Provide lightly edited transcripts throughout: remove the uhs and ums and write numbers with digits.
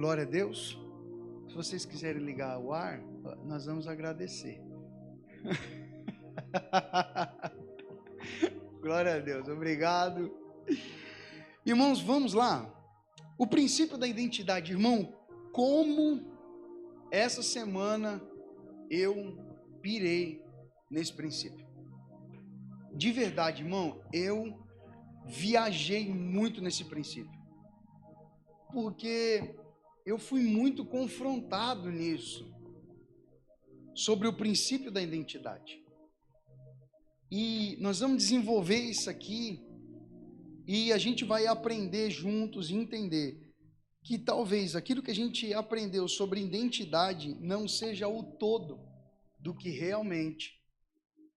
Glória a Deus. Se vocês quiserem ligar o ar, nós vamos agradecer. Glória a Deus, obrigado. Irmãos, vamos lá. O princípio da identidade, irmão, como essa semana eu pirei nesse princípio. De verdade, irmão, eu viajei muito nesse princípio. Porque eu fui muito confrontado nisso, sobre o princípio da identidade. E nós vamos desenvolver isso aqui, e a gente vai aprender juntos e entender que talvez aquilo que a gente aprendeu sobre identidade não seja o todo do que realmente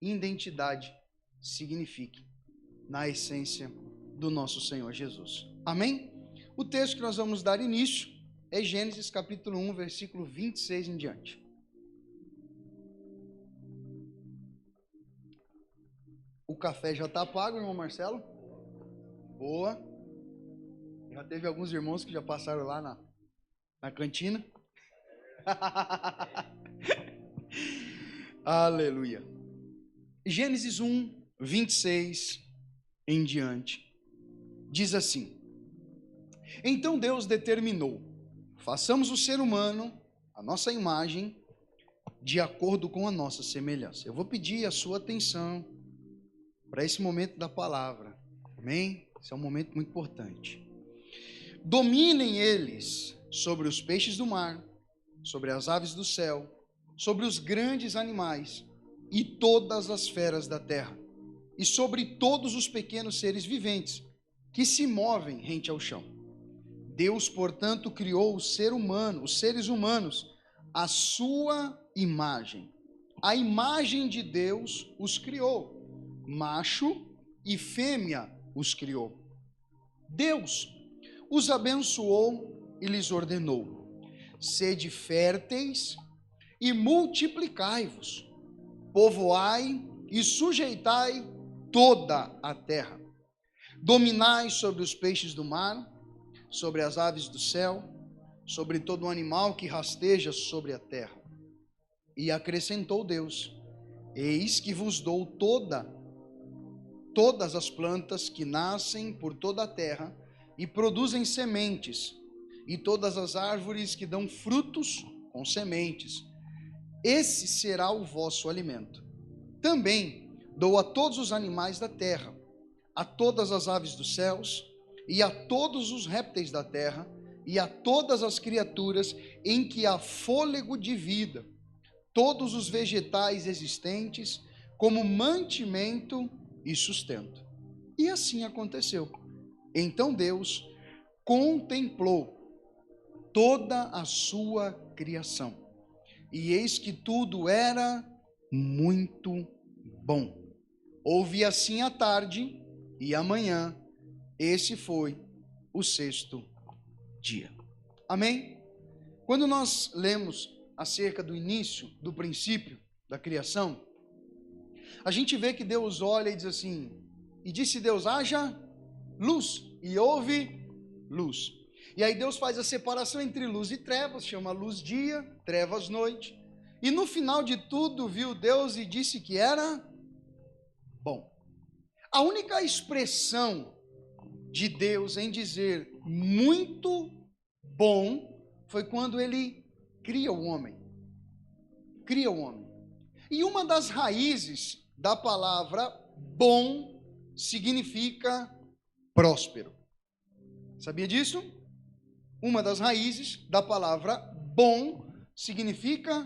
identidade signifique na essência do nosso Senhor Jesus. Amém? O texto que nós vamos dar início é Gênesis capítulo 1, versículo 26 em diante. O café já está pago, irmão Marcelo? Boa. Já teve alguns irmãos que já passaram lá na cantina. Aleluia. Gênesis 1, 26 em diante. Diz assim: Então Deus determinou: façamos o ser humano, a nossa imagem, de acordo com a nossa semelhança. Eu vou pedir a sua atenção para esse momento da palavra. Amém? Esse é um momento muito importante. Dominem eles sobre os peixes do mar, sobre as aves do céu, sobre os grandes animais e todas as feras da terra, e sobre todos os pequenos seres viventes que se movem rente ao chão. Deus, portanto, criou os seres humanos, à sua imagem. A imagem de Deus os criou, macho e fêmea os criou. Deus os abençoou e lhes ordenou: sede férteis e multiplicai-vos, povoai e sujeitai toda a terra. Dominai sobre os peixes do mar, sobre as aves do céu, sobre todo animal que rasteja sobre a terra. E acrescentou Deus: eis que vos dou todas as plantas que nascem por toda a terra e produzem sementes, e todas as árvores que dão frutos com sementes. Esse será o vosso alimento. Também dou a todos os animais da terra, a todas as aves dos céus, e a todos os répteis da terra, e a todas as criaturas em que há fôlego de vida, todos os vegetais existentes, como mantimento e sustento. E assim aconteceu. Então Deus contemplou toda a sua criação, e eis que tudo era muito bom. Houve assim a tarde e a manhã. Esse foi o sexto dia. Amém? Quando nós lemos acerca do início, do princípio da criação, a gente vê que Deus olha e diz assim: e disse Deus, haja luz, e houve luz. E aí Deus faz a separação entre luz e trevas, chama luz dia, trevas noite. E no final de tudo viu Deus e disse que era bom. A única expressão de Deus em dizer muito bom foi quando ele cria o homem. Cria o homem. E uma das raízes da palavra bom significa próspero. Sabia disso? Uma das raízes da palavra bom significa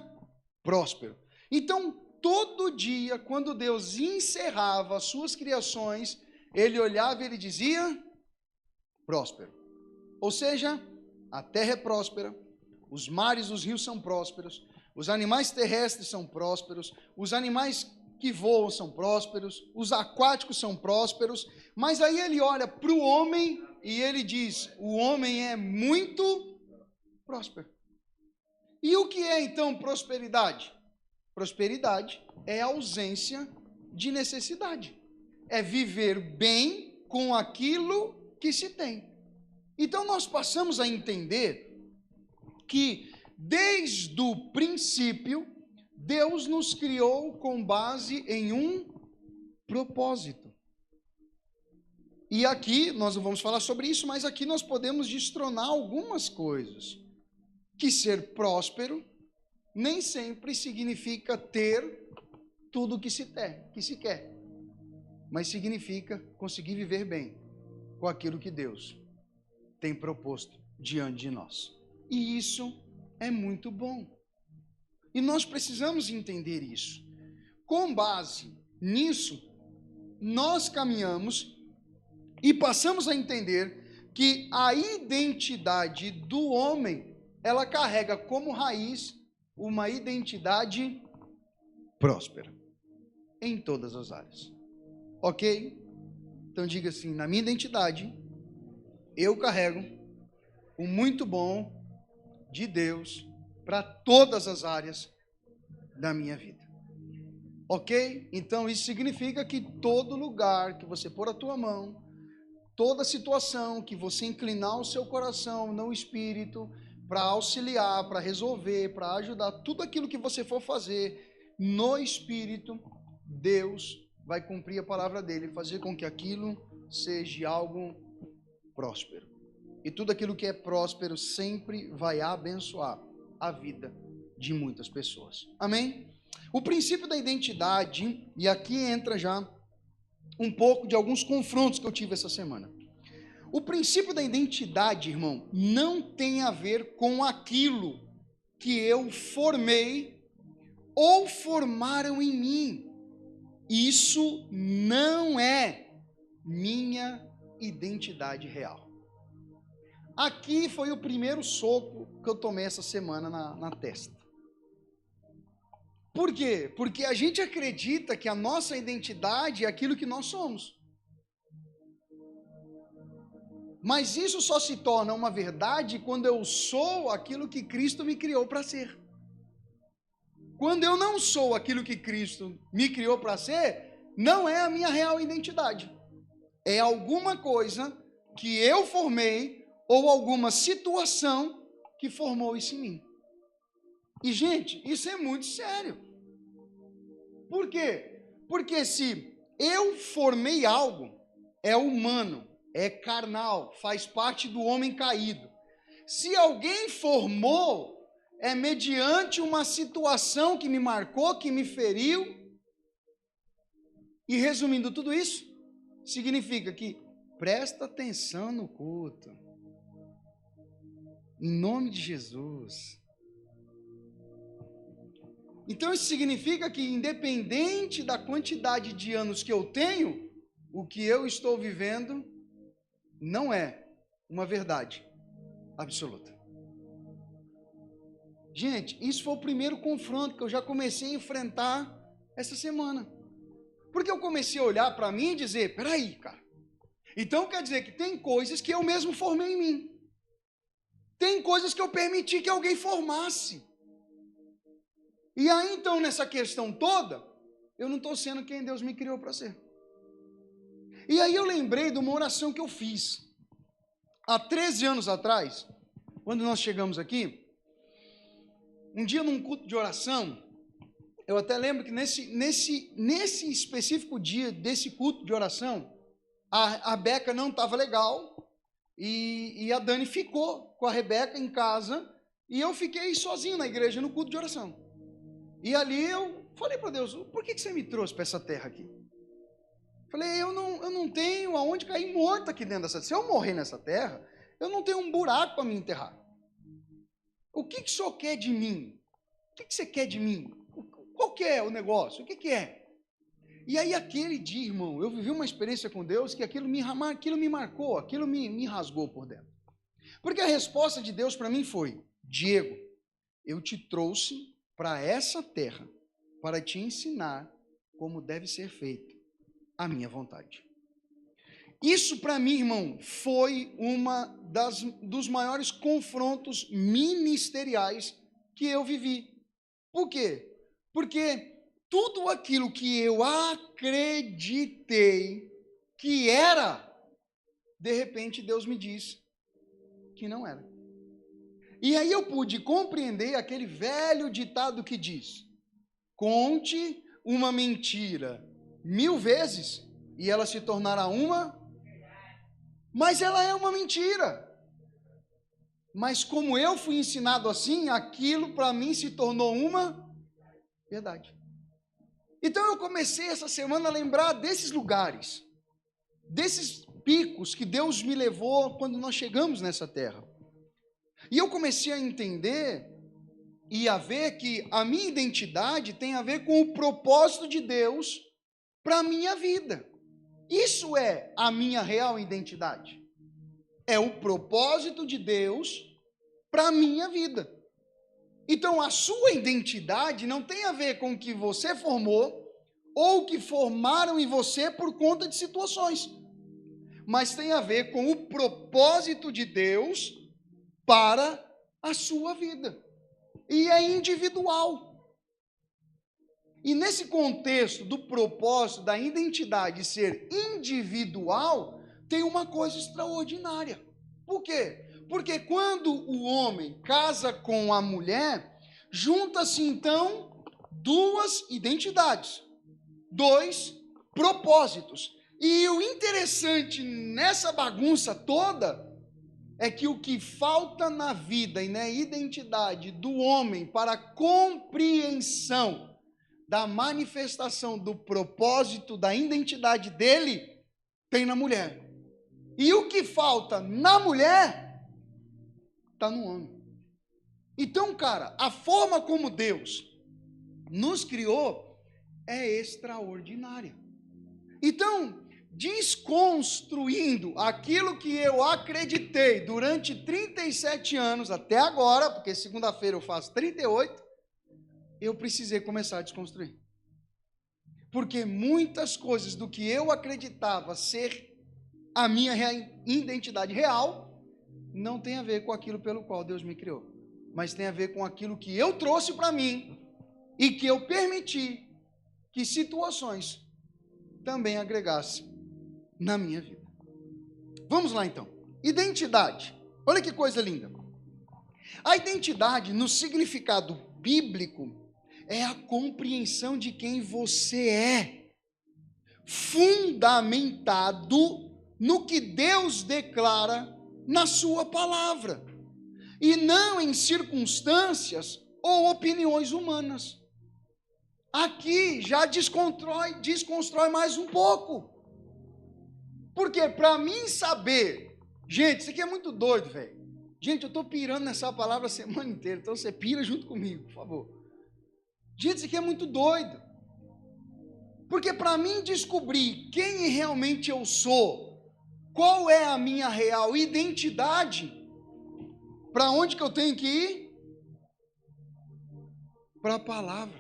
próspero. Então, todo dia, quando Deus encerrava as suas criações, ele olhava e ele dizia próspero. Ou seja, a terra é próspera, os mares, os rios são prósperos, os animais terrestres são prósperos, os animais que voam são prósperos, os aquáticos são prósperos, mas aí ele olha para o homem e ele diz: o homem é muito próspero. E o que é então prosperidade? Prosperidade é a ausência de necessidade, é viver bem com aquilo que se tem. Então nós passamos a entender que desde o princípio Deus nos criou com base em um propósito. E aqui, nós não vamos falar sobre isso, mas aqui nós podemos destronar algumas coisas. Que ser próspero nem sempre significa ter tudo o que se quer, mas significa conseguir viver bem com aquilo que Deus tem proposto diante de nós. E isso é muito bom. E nós precisamos entender isso. Com base nisso, nós caminhamos e passamos a entender que a identidade do homem, ela carrega como raiz uma identidade próspera em todas as áreas. Ok? Então diga assim, na minha identidade, eu carrego o muito bom de Deus para todas as áreas da minha vida. Ok? Então isso significa que todo lugar que você pôr a tua mão, toda situação que você inclinar o seu coração no Espírito para auxiliar, para resolver, para ajudar, tudo aquilo que você for fazer no Espírito, Deus vai cumprir a palavra dele, fazer com que aquilo seja algo próspero. E tudo aquilo que é próspero sempre vai abençoar a vida de muitas pessoas. Amém? O princípio da identidade, e aqui entra já um pouco de alguns confrontos que eu tive essa semana. O princípio da identidade, irmão, não tem a ver com aquilo que eu formei ou formaram em mim. Isso não é minha identidade real. Aqui foi o primeiro soco que eu tomei essa semana na testa. Por quê? Porque a gente acredita que a nossa identidade é aquilo que nós somos. Mas isso só se torna uma verdade quando eu sou aquilo que Cristo me criou para ser. Quando eu não sou aquilo que Cristo me criou para ser, não é a minha real identidade. É alguma coisa que eu formei ou alguma situação que formou isso em mim. E, gente, isso é muito sério. Por quê? Porque se eu formei algo, é humano, é carnal, faz parte do homem caído. Se alguém formou, é mediante uma situação que me marcou, que me feriu. E resumindo tudo isso, significa que presta atenção no culto. Em nome de Jesus. Então isso significa que independente da quantidade de anos que eu tenho, o que eu estou vivendo não é uma verdade absoluta. Gente, isso foi o primeiro confronto que eu já comecei a enfrentar essa semana. Porque eu comecei a olhar para mim e dizer, peraí, cara, então quer dizer que tem coisas que eu mesmo formei em mim. Tem coisas que eu permiti que alguém formasse. E aí então nessa questão toda, eu não estou sendo quem Deus me criou para ser. E aí eu lembrei de uma oração que eu fiz. Há 13 anos atrás, quando nós chegamos aqui, um dia num culto de oração, eu até lembro que nesse específico dia desse culto de oração, a Beca não estava legal e a Dani ficou com a Rebeca em casa e eu fiquei sozinho na igreja no culto de oração. E ali eu falei para Deus, por que você me trouxe para essa terra aqui? Falei, eu não tenho aonde cair morto aqui dentro dessa terra. Se eu morrer nessa terra, eu não tenho um buraco para me enterrar. O que o senhor quer de mim? O que você quer de mim? Qual que é o negócio? O que é? E aí aquele dia, irmão, eu vivi uma experiência com Deus que aquilo me marcou, aquilo me rasgou por dentro. Porque a resposta de Deus para mim foi, Diego, eu te trouxe para essa terra para te ensinar como deve ser feito a minha vontade. Isso para mim, irmão, foi dos maiores confrontos ministeriais que eu vivi. Por quê? Porque tudo aquilo que eu acreditei que era, de repente Deus me diz que não era. E aí eu pude compreender aquele velho ditado que diz: conte uma mentira 1000 vezes e ela se tornará uma, mas ela é uma mentira. Mas como eu fui ensinado assim, aquilo para mim se tornou uma verdade. Então eu comecei essa semana a lembrar desses lugares, desses picos que Deus me levou quando nós chegamos nessa terra. E eu comecei a entender e a ver que a minha identidade tem a ver com o propósito de Deus para a minha vida. Isso é a minha real identidade. É o propósito de Deus para a minha vida. Então, a sua identidade não tem a ver com o que você formou ou o que formaram em você por conta de situações, mas tem a ver com o propósito de Deus para a sua vida. E é individual. E nesse contexto do propósito, da identidade ser individual, tem uma coisa extraordinária. Por quê? Porque quando o homem casa com a mulher, junta-se então duas identidades, dois propósitos. E o interessante nessa bagunça toda é que o que falta na vida e na identidade do homem para a compreensão da manifestação do propósito da identidade dele, tem na mulher. E o que falta na mulher está no homem. Então, cara, a forma como Deus nos criou é extraordinária. Então, desconstruindo aquilo que eu acreditei durante 37 anos, até agora, porque segunda-feira eu faço 38, eu precisei começar a desconstruir. Porque muitas coisas do que eu acreditava ser a minha identidade real, não tem a ver com aquilo pelo qual Deus me criou, mas tem a ver com aquilo que eu trouxe para mim e que eu permiti que situações também agregassem na minha vida. Vamos lá então. Identidade. Olha que coisa linda. A identidade, no significado bíblico, é a compreensão de quem você é, fundamentado no que Deus declara na sua palavra, e não em circunstâncias ou opiniões humanas. Aqui já desconstrói mais um pouco. Porque para mim saber, gente, isso aqui é muito doido, velho. Gente, eu estou pirando nessa palavra a semana inteira, então você pira junto comigo, por favor. Gente, isso aqui é muito doido. Porque para mim descobrir quem realmente eu sou, qual é a minha real identidade, para onde que eu tenho que ir? Para a palavra.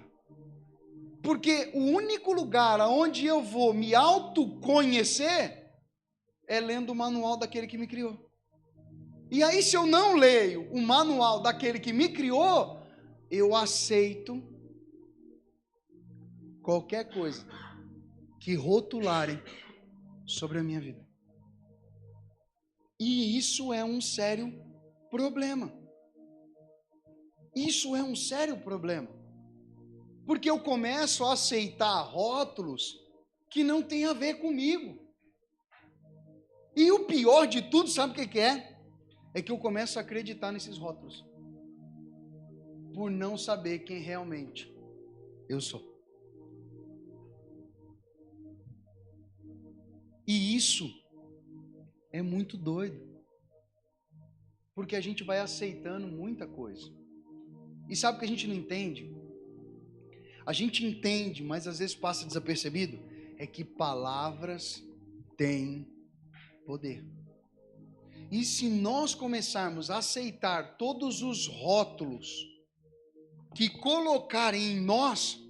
Porque o único lugar onde eu vou me autoconhecer é lendo o manual daquele que me criou. E aí, se eu não leio o manual daquele que me criou, eu aceito qualquer coisa que rotularem sobre a minha vida. E isso é um sério problema. Isso é um sério problema. Porque eu começo a aceitar rótulos que não têm a ver comigo. E o pior de tudo, sabe o que é? É que eu começo a acreditar nesses rótulos, por não saber quem realmente eu sou. E isso é muito doido, porque a gente vai aceitando muita coisa. E sabe o que a gente não entende? A gente entende, mas às vezes passa desapercebido, é que palavras têm poder. E se nós começarmos a aceitar todos os rótulos que colocarem em nós,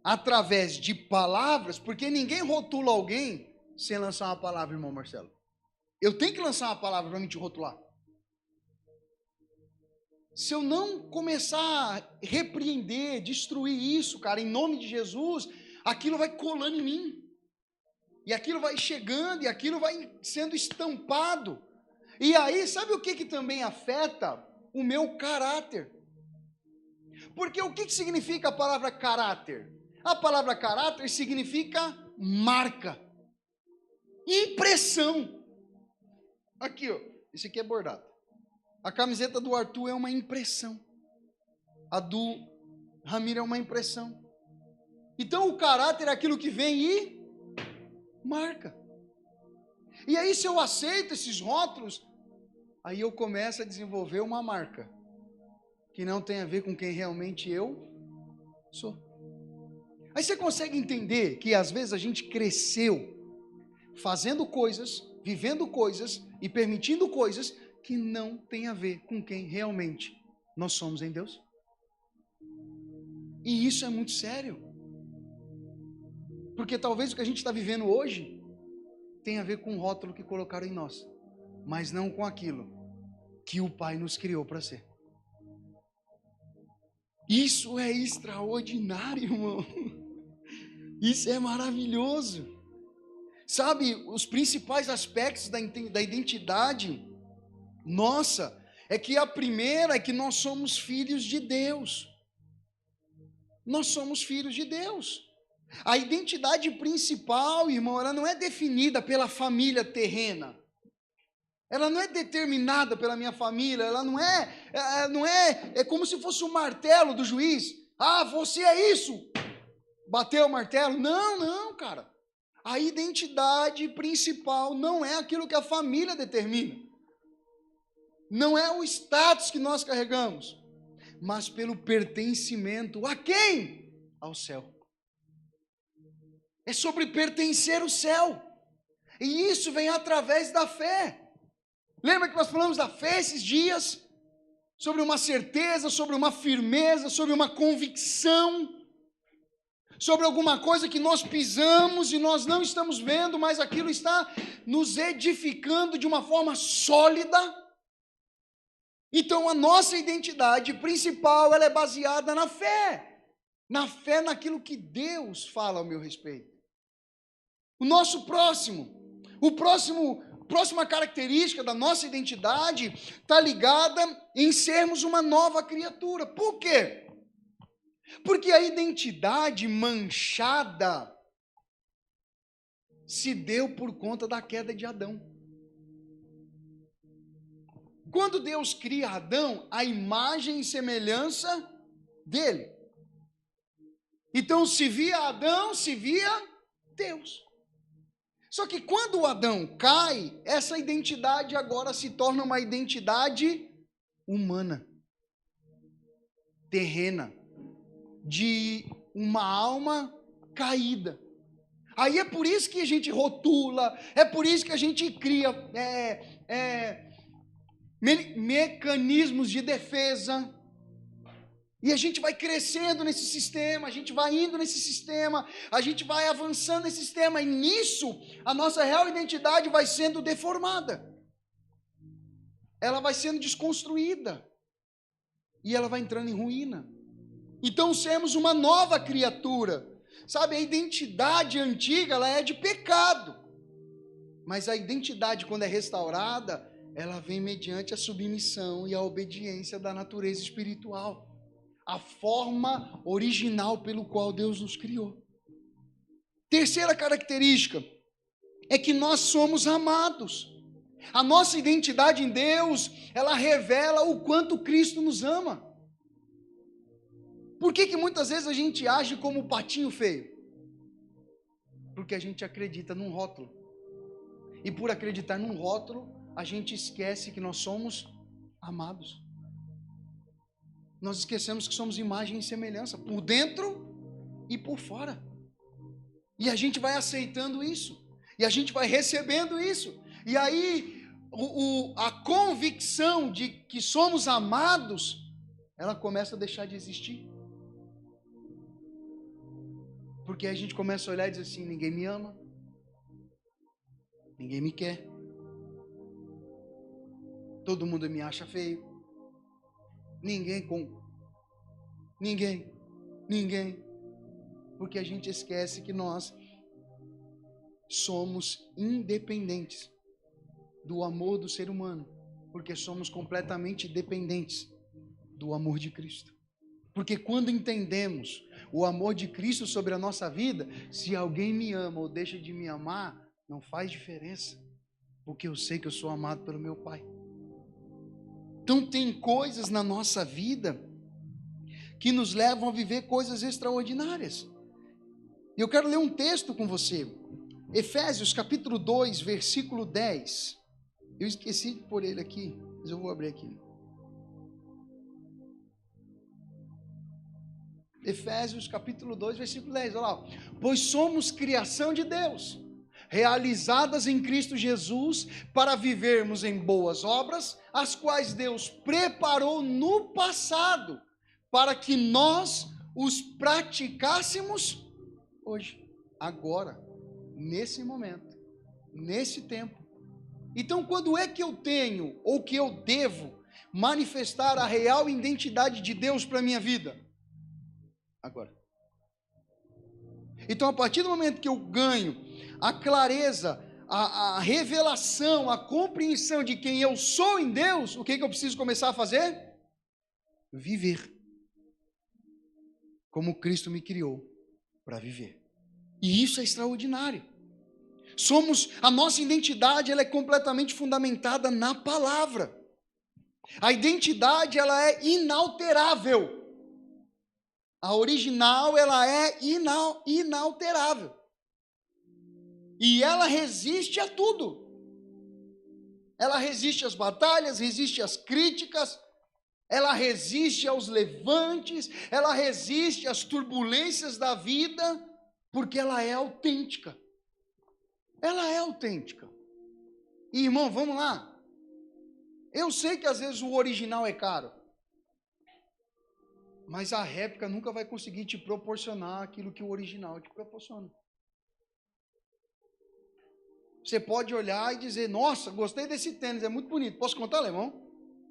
através de palavras, porque ninguém rotula alguém sem lançar uma palavra, irmão Marcelo. Eu tenho que lançar uma palavra para me te rotular. Se eu não começar a repreender, destruir isso, cara, em nome de Jesus, aquilo vai colando em mim. E aquilo vai chegando, e aquilo vai sendo estampado. E aí, sabe o que também afeta o meu caráter. Porque o que significa a palavra caráter? A palavra caráter significa marca, impressão. Aqui, ó, esse aqui é bordado. A camiseta do Arthur é uma impressão. A do Ramiro é uma impressão. Então o caráter é aquilo que vem e marca. E aí, se eu aceito esses rótulos, aí eu começo a desenvolver uma marca que não tem a ver com quem realmente eu sou. Aí você consegue entender que às vezes a gente cresceu fazendo coisas, vivendo coisas e permitindo coisas que não tem a ver com quem realmente nós somos em Deus? E isso é muito sério. Porque talvez o que a gente está vivendo hoje tenha a ver com o rótulo que colocaram em nós, mas não com aquilo que o Pai nos criou para ser. Isso é extraordinário, irmão. Isso é maravilhoso. Sabe, os principais aspectos da identidade nossa é que a primeira é que nós somos filhos de Deus. Nós somos filhos de Deus. A identidade principal, irmão, ela não é definida pela família terrena. Ela não é determinada pela minha família. Ela é como se fosse o martelo do juiz. Ah, você é isso. Bateu o martelo. Não, cara. A identidade principal não é aquilo que a família determina. Não é o status que nós carregamos, mas pelo pertencimento a quem? Ao céu. É sobre pertencer ao céu. E isso vem através da fé. Lembra que nós falamos da fé esses dias? Sobre uma certeza, sobre uma firmeza, sobre uma convicção, sobre alguma coisa que nós pisamos e nós não estamos vendo, mas aquilo está nos edificando de uma forma sólida. Então a nossa identidade principal, ela é baseada na fé naquilo que Deus fala ao meu respeito. Próxima característica da nossa identidade está ligada em sermos uma nova criatura. Por quê? Porque a identidade manchada se deu por conta da queda de Adão. Quando Deus cria Adão, a imagem e semelhança dele. Então, se via Adão, se via Deus. Só que quando o Adão cai, essa identidade agora se torna uma identidade humana, terrena, de uma alma caída. Aí é por isso que a gente rotula, é por isso que a gente cria mecanismos de defesa. E a gente vai crescendo nesse sistema, a gente vai indo nesse sistema, a gente vai avançando nesse sistema, e nisso a nossa real identidade vai sendo deformada. Ela vai sendo desconstruída. E ela vai entrando em ruína. Então sermos uma nova criatura. Sabe, a identidade antiga, ela é de pecado. Mas a identidade, quando é restaurada, ela vem mediante a submissão e a obediência da natureza espiritual. A forma original pelo qual Deus nos criou. Terceira característica é que nós somos amados. A nossa identidade em Deus, ela revela o quanto Cristo nos ama. Por que muitas vezes a gente age como o patinho feio? Porque a gente acredita num rótulo. E por acreditar num rótulo, a gente esquece que nós somos amados. Nós esquecemos que somos imagem e semelhança, por dentro e por fora. E a gente vai aceitando isso. E a gente vai recebendo isso. E aí, a convicção de que somos amados, ela começa a deixar de existir. Porque a gente começa a olhar e dizer assim, ninguém me ama. Ninguém me quer. Todo mundo me acha feio. Ninguém. Porque a gente esquece que nós somos independentes do amor do ser humano Porque somos completamente dependentes do amor de Cristo. Porque quando entendemos o amor de Cristo sobre a nossa vida, se alguém me ama ou deixa de me amar, não faz diferença. Porque eu sei que eu sou amado pelo meu Pai. Então tem coisas na nossa vida que nos levam a viver coisas extraordinárias. E eu quero ler um texto com você. Efésios capítulo 2, versículo 10. Eu esqueci de pôr ele aqui, mas eu vou abrir aqui. Efésios capítulo 2, versículo 10. Olha lá. Pois somos criação de Deus, realizadas em Cristo Jesus, para vivermos em boas obras, as quais Deus preparou no passado, para que nós os praticássemos hoje, agora, nesse momento, nesse tempo. Então, quando é que eu tenho, ou que eu devo, manifestar a real identidade de Deus para a minha vida? Agora. Então, a partir do momento que eu ganho a clareza, a revelação, a compreensão de quem eu sou em Deus, o que eu preciso começar a fazer? Viver como Cristo me criou para viver. E isso é extraordinário. A nossa identidade, ela é completamente fundamentada na palavra. A identidade, ela é inalterável. A original, ela é inalterável. E ela resiste a tudo. Ela resiste às batalhas, resiste às críticas, ela resiste aos levantes, ela resiste às turbulências da vida, porque ela é autêntica. Ela é autêntica. E, irmão, vamos lá. Eu sei que às vezes o original é caro, mas a réplica nunca vai conseguir te proporcionar aquilo que o original te proporciona. Você pode olhar e dizer, nossa, gostei desse tênis, é muito bonito. Posso contar, alemão?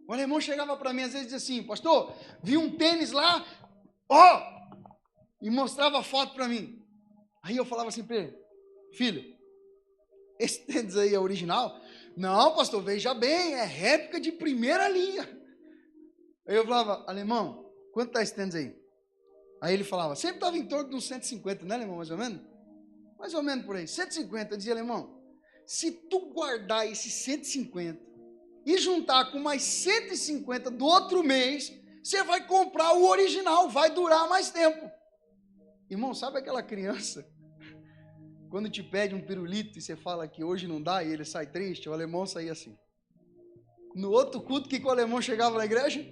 O alemão chegava para mim às vezes e dizia assim, pastor, vi um tênis lá, e mostrava a foto para mim. Aí eu falava assim para ele, filho, esse tênis aí é original? Não, pastor, veja bem, é réplica de primeira linha. Aí eu falava, alemão, quanto está esse tênis aí? Aí ele falava, sempre estava em torno de uns 150, né, alemão, mais ou menos? Mais ou menos por aí, 150. Eu dizia, alemão, se tu guardar esses 150 e juntar com mais 150 do outro mês, você vai comprar o original, vai durar mais tempo. Irmão, sabe aquela criança, quando te pede um pirulito e você fala que hoje não dá e ele sai triste? O alemão saía assim. No outro culto, que o alemão chegava na igreja?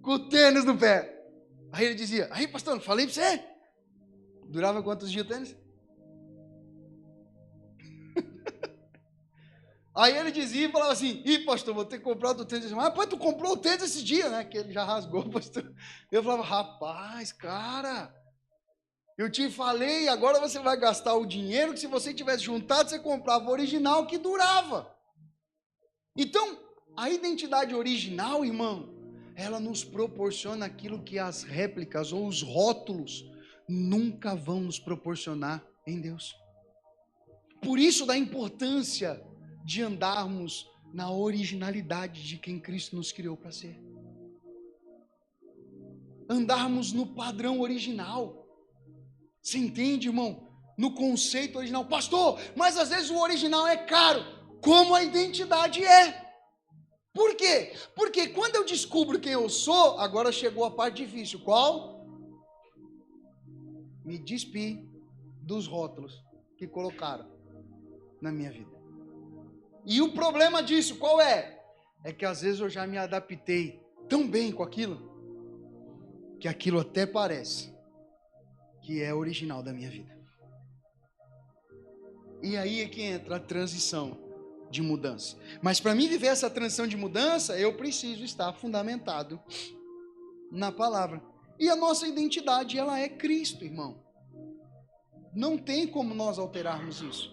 Com o tênis no pé. Aí ele dizia, aí pastor, não falei para você? Durava quantos dias o tênis? Aí ele dizia e falava assim, pastor, vou ter que comprar outro tênis. Mas pai, tu comprou o tênis esse dia, né? Que ele já rasgou, pastor. Eu falava, rapaz, cara, eu te falei, agora você vai gastar o dinheiro que se você tivesse juntado, você comprava o original que durava. Então, a identidade original, irmão, ela nos proporciona aquilo que as réplicas ou os rótulos nunca vão nos proporcionar em Deus. Por isso da importância de andarmos na originalidade de quem Cristo nos criou para ser. Andarmos no padrão original. Você entende, irmão? No conceito original. Pastor, mas às vezes o original é caro. Como a identidade é. Por quê? Porque quando eu descubro quem eu sou, agora chegou a parte difícil. Qual? Me despir dos rótulos que colocaram na minha vida. E o problema disso, qual é? É que às vezes eu já me adaptei tão bem com aquilo, que aquilo até parece que é original da minha vida. E aí é que entra a transição de mudança. Mas para mim viver essa transição de mudança, eu preciso estar fundamentado na palavra. E a nossa identidade, ela é Cristo, irmão. Não tem como nós alterarmos isso.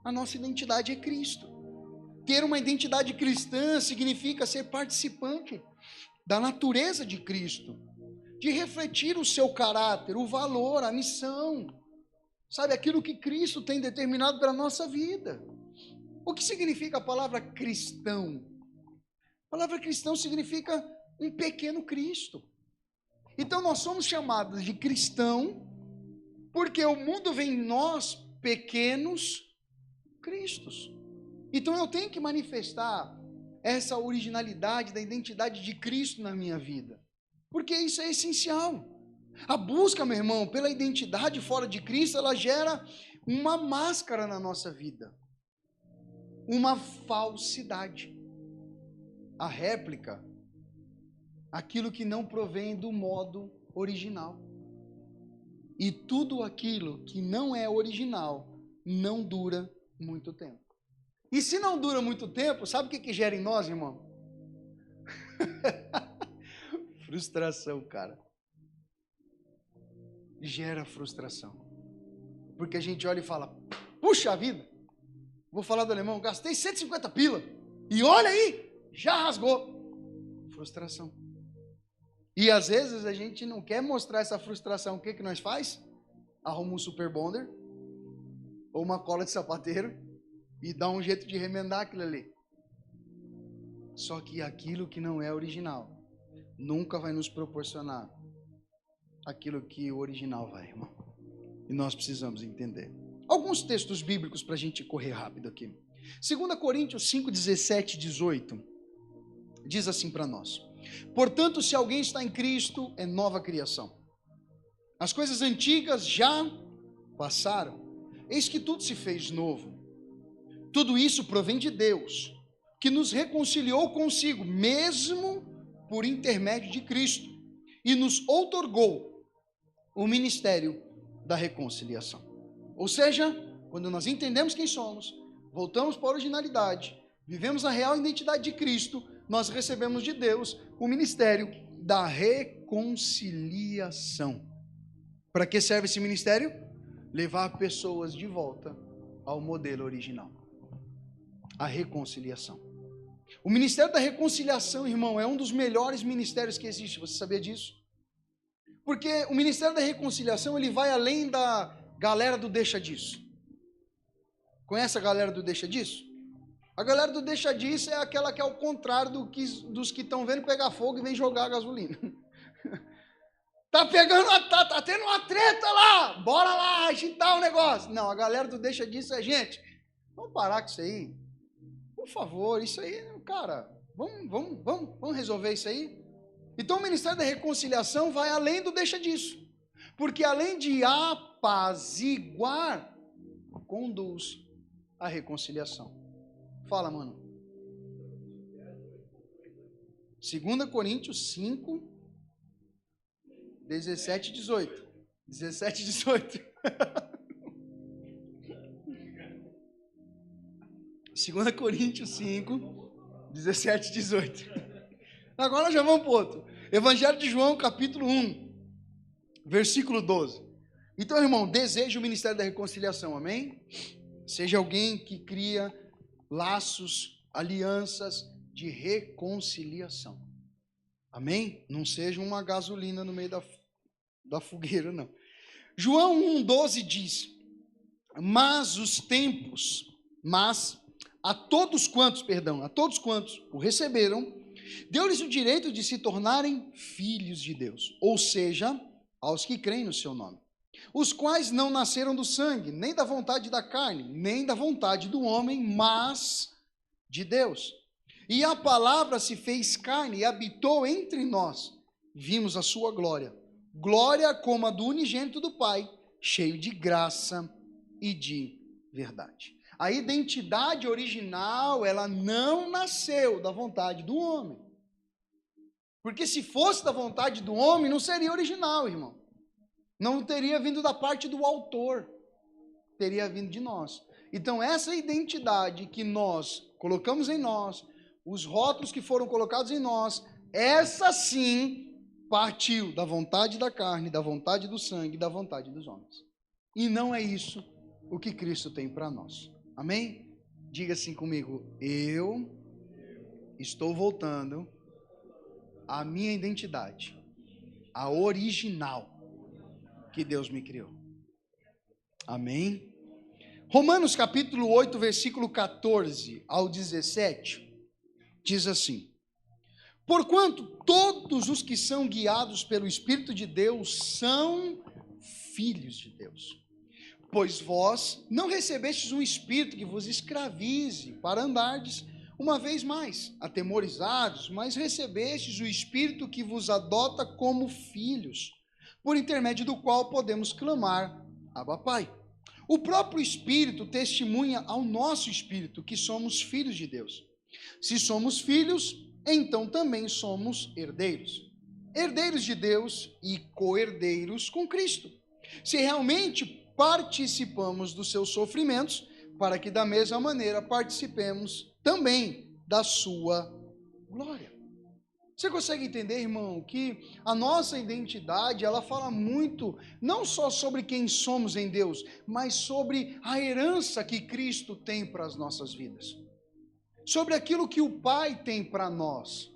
A nossa identidade é Cristo. Ter uma identidade cristã significa ser participante da natureza de Cristo, de refletir o seu caráter, o valor, a missão, sabe, aquilo que Cristo tem determinado para a nossa vida. O que significa a palavra cristão? A palavra cristão significa um pequeno Cristo. Então nós somos chamados de cristão porque o mundo vê em nós pequenos cristos. Então eu tenho que manifestar essa originalidade da identidade de Cristo na minha vida, porque isso é essencial. A busca, meu irmão, pela identidade fora de Cristo, ela gera uma máscara na nossa vida, uma falsidade, a réplica, aquilo que não provém do modo original. E tudo aquilo que não é original não dura muito tempo. E se não dura muito tempo, sabe o que gera em nós, irmão? Frustração, cara. Gera frustração. Porque a gente olha e fala, puxa vida, vou falar do alemão, gastei 150 pila, e olha aí, já rasgou. Frustração. E às vezes a gente não quer mostrar essa frustração. O que nós faz? Arruma um super bonder ou uma cola de sapateiro e dá um jeito de remendar aquilo ali. Só que aquilo que não é original nunca vai nos proporcionar aquilo que o original vai, irmão. E nós precisamos entender. Alguns textos bíblicos para a gente correr rápido aqui. 2 Coríntios 5, 17 e 18 diz assim para nós: portanto, se alguém está em Cristo, é nova criação. As coisas antigas já passaram, eis que tudo se fez novo. Tudo isso provém de Deus, que nos reconciliou consigo, mesmo por intermédio de Cristo, e nos outorgou o ministério da reconciliação. Ou seja, quando nós entendemos quem somos, voltamos para a originalidade, vivemos a real identidade de Cristo, nós recebemos de Deus o ministério da reconciliação. Para que serve esse ministério? Levar pessoas de volta ao modelo original. A reconciliação. O ministério da reconciliação, irmão, é um dos melhores ministérios que existe. Você sabia disso? Porque o ministério da reconciliação, ele vai além da galera do deixa disso. Conhece a galera do deixa disso? A galera do deixa disso é aquela que é o contrário dos que estão vendo pegar fogo e vem jogar gasolina. Tá tendo uma treta lá, bora lá agitar o negócio. Não, a galera do deixa disso é, gente, vamos parar com isso aí. Por favor, isso aí, cara, vamos resolver isso aí. Então o ministério da reconciliação vai além do deixa disso. Porque além de apaziguar, conduz à reconciliação. Fala, mano. 2 Coríntios 5, 17 e 18. 17 e 18. 2 Coríntios 5, 17 e 18. Agora nós já vamos para o outro. Evangelho de João, capítulo 1, versículo 12. Então, irmão, deseja o ministério da reconciliação, amém? Seja alguém que cria laços, alianças de reconciliação. Amém? Não seja uma gasolina no meio da fogueira, não. João 1,12 diz: mas a todos quantos o receberam, deu-lhes o direito de se tornarem filhos de Deus, ou seja, aos que creem no seu nome, os quais não nasceram do sangue, nem da vontade da carne, nem da vontade do homem, mas de Deus. E a palavra se fez carne e habitou entre nós. Vimos a sua glória, glória como a do unigênito do Pai, cheio de graça e de verdade. A identidade original, ela não nasceu da vontade do homem. Porque se fosse da vontade do homem, não seria original, irmão. Não teria vindo da parte do autor, teria vindo de nós. Então, essa identidade que nós colocamos em nós, os rótulos que foram colocados em nós, essa sim partiu da vontade da carne, da vontade do sangue, da vontade dos homens. E não é isso o que Cristo tem para nós. Amém? Diga assim comigo: eu estou voltando à minha identidade, a original que Deus me criou. Amém? Romanos capítulo 8, versículo 14 ao 17, diz assim: Porquanto todos os que são guiados pelo Espírito de Deus são filhos de Deus. Pois vós não recebestes um espírito que vos escravize para andardes uma vez mais atemorizados, mas recebestes o Espírito que vos adota como filhos, por intermédio do qual podemos clamar, Abba Pai. O próprio Espírito testemunha ao nosso espírito que somos filhos de Deus. Se somos filhos, então também somos herdeiros. Herdeiros de Deus e co-herdeiros com Cristo. Se realmente participamos dos seus sofrimentos, para que da mesma maneira participemos também da sua glória. Você consegue entender, irmão, que a nossa identidade, ela fala muito, não só sobre quem somos em Deus, mas sobre a herança que Cristo tem para as nossas vidas. Sobre aquilo que o Pai tem para nós.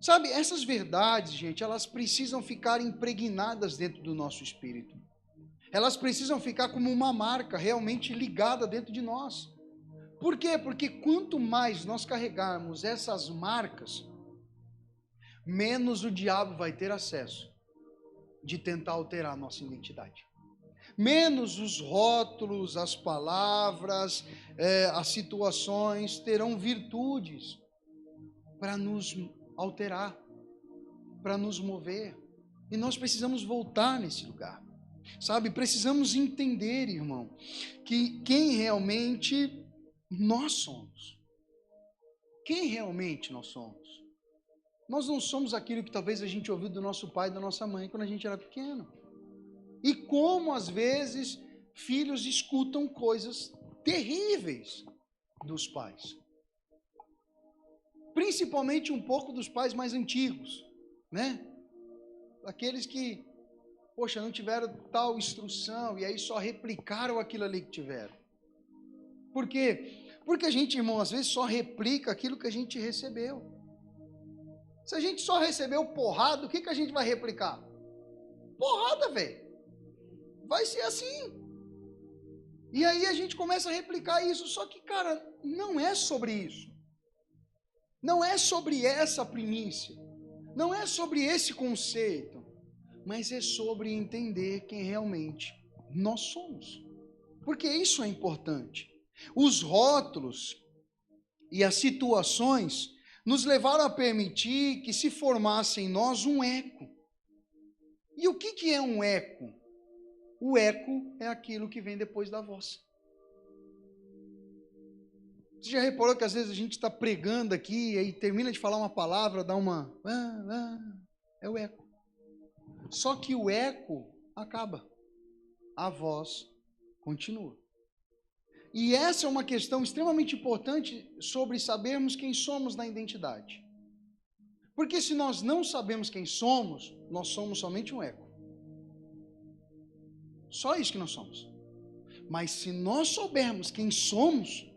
Sabe, essas verdades, gente, elas precisam ficar impregnadas dentro do nosso espírito. Elas precisam ficar como uma marca realmente ligada dentro de nós. Por quê? Porque quanto mais nós carregarmos essas marcas, menos o diabo vai ter acesso de tentar alterar a nossa identidade. Menos os rótulos, as palavras, as situações terão virtudes para nos alterar, para nos mover. E nós precisamos voltar nesse lugar. Sabe, precisamos entender, irmão, que quem realmente nós somos. Quem realmente nós somos? Nós não somos aquilo que talvez a gente ouviu do nosso pai e da nossa mãe quando a gente era pequeno. E como às vezes filhos escutam coisas terríveis dos pais. Principalmente um pouco dos pais mais antigos, né? Aqueles que, poxa, não tiveram tal instrução e aí só replicaram aquilo ali que tiveram. Por quê? Porque a gente, irmão, às vezes só replica aquilo que a gente recebeu. Se a gente só recebeu porrada, o que a gente vai replicar? Porrada, velho. Vai ser assim. E aí a gente começa a replicar isso. Só que, cara, não é sobre isso. Não é sobre essa primícia. Não é sobre esse conceito. Mas é sobre entender quem realmente nós somos. Porque isso é importante. Os rótulos e as situações nos levaram a permitir que se formasse em nós um eco. E o que é um eco? O eco é aquilo que vem depois da voz. Você já reparou que às vezes a gente está pregando aqui e aí termina de falar uma palavra, dá uma... é o eco. Só que o eco acaba. A voz continua. E essa é uma questão extremamente importante sobre sabermos quem somos na identidade. Porque se nós não sabemos quem somos, nós somos somente um eco. Só isso que nós somos. Mas se nós soubermos quem somos,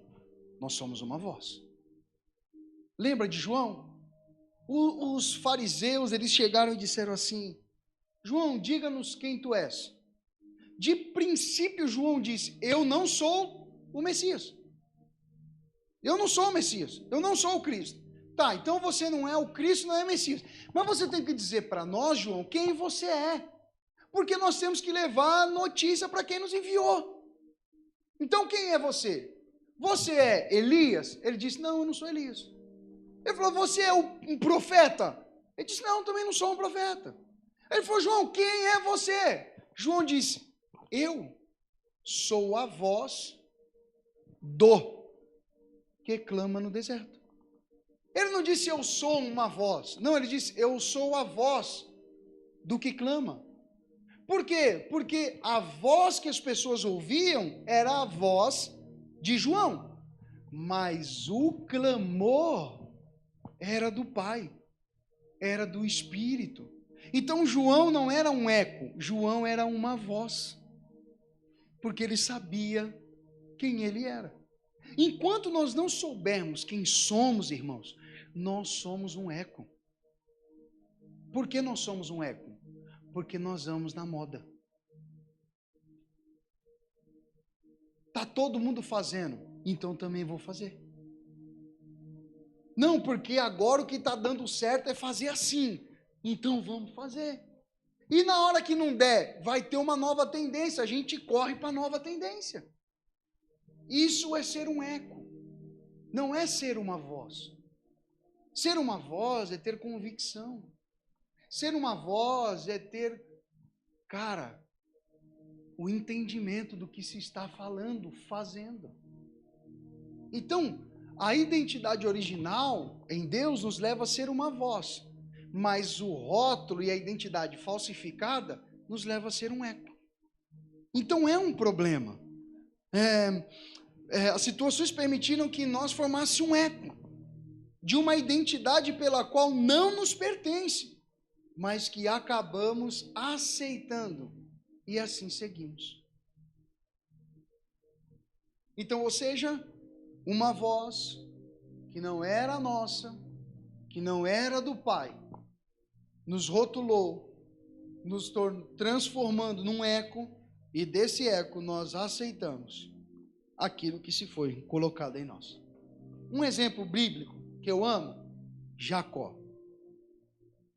nós somos uma voz. Lembra de João? Os fariseus, eles chegaram e disseram assim: João, diga-nos quem tu és. De princípio, João disse: eu não sou o Messias. Eu não sou o Messias. Eu não sou o Cristo. Tá, então você não é o Cristo, não é o Messias. Mas você tem que dizer para nós, João, quem você é. Porque nós temos que levar a notícia para quem nos enviou. Então quem é você? Você é Elias? Ele disse: não, eu não sou Elias. Ele falou: você é um profeta? Ele disse: não, eu também não sou um profeta. Ele falou: João, quem é você? João disse: eu sou a voz do que clama no deserto. Ele não disse eu sou uma voz. Não, ele disse eu sou a voz do que clama. Por quê? Porque a voz que as pessoas ouviam era a voz de João. Mas o clamor era do Pai. Era do Espírito. Então João não era um eco. João era uma voz. Porque ele sabia quem ele era. Enquanto nós não soubermos quem somos, irmãos, nós somos um eco. Por que nós somos um eco? Porque nós vamos na moda. Tá todo mundo fazendo, então também vou fazer. Não, porque agora o que está dando certo é fazer assim. Então vamos fazer. E na hora que não der, vai ter uma nova tendência. A gente corre para a nova tendência. Isso é ser um eco. Não é ser uma voz. Ser uma voz é ter convicção. Ser uma voz é ter, cara, o entendimento do que se está falando, fazendo. Então, a identidade original em Deus nos leva a ser uma voz, mas o rótulo e a identidade falsificada nos leva a ser um eco. Então é um problema. As situações permitiram que nós formássemos um eco de uma identidade pela qual não nos pertence, mas que acabamos aceitando e assim seguimos. Então, ou seja, uma voz que não era nossa, que não era do Pai, nos rotulou, nos transformando num eco, e desse eco nós aceitamos aquilo que se foi colocado em nós. Um exemplo bíblico que eu amo, Jacó.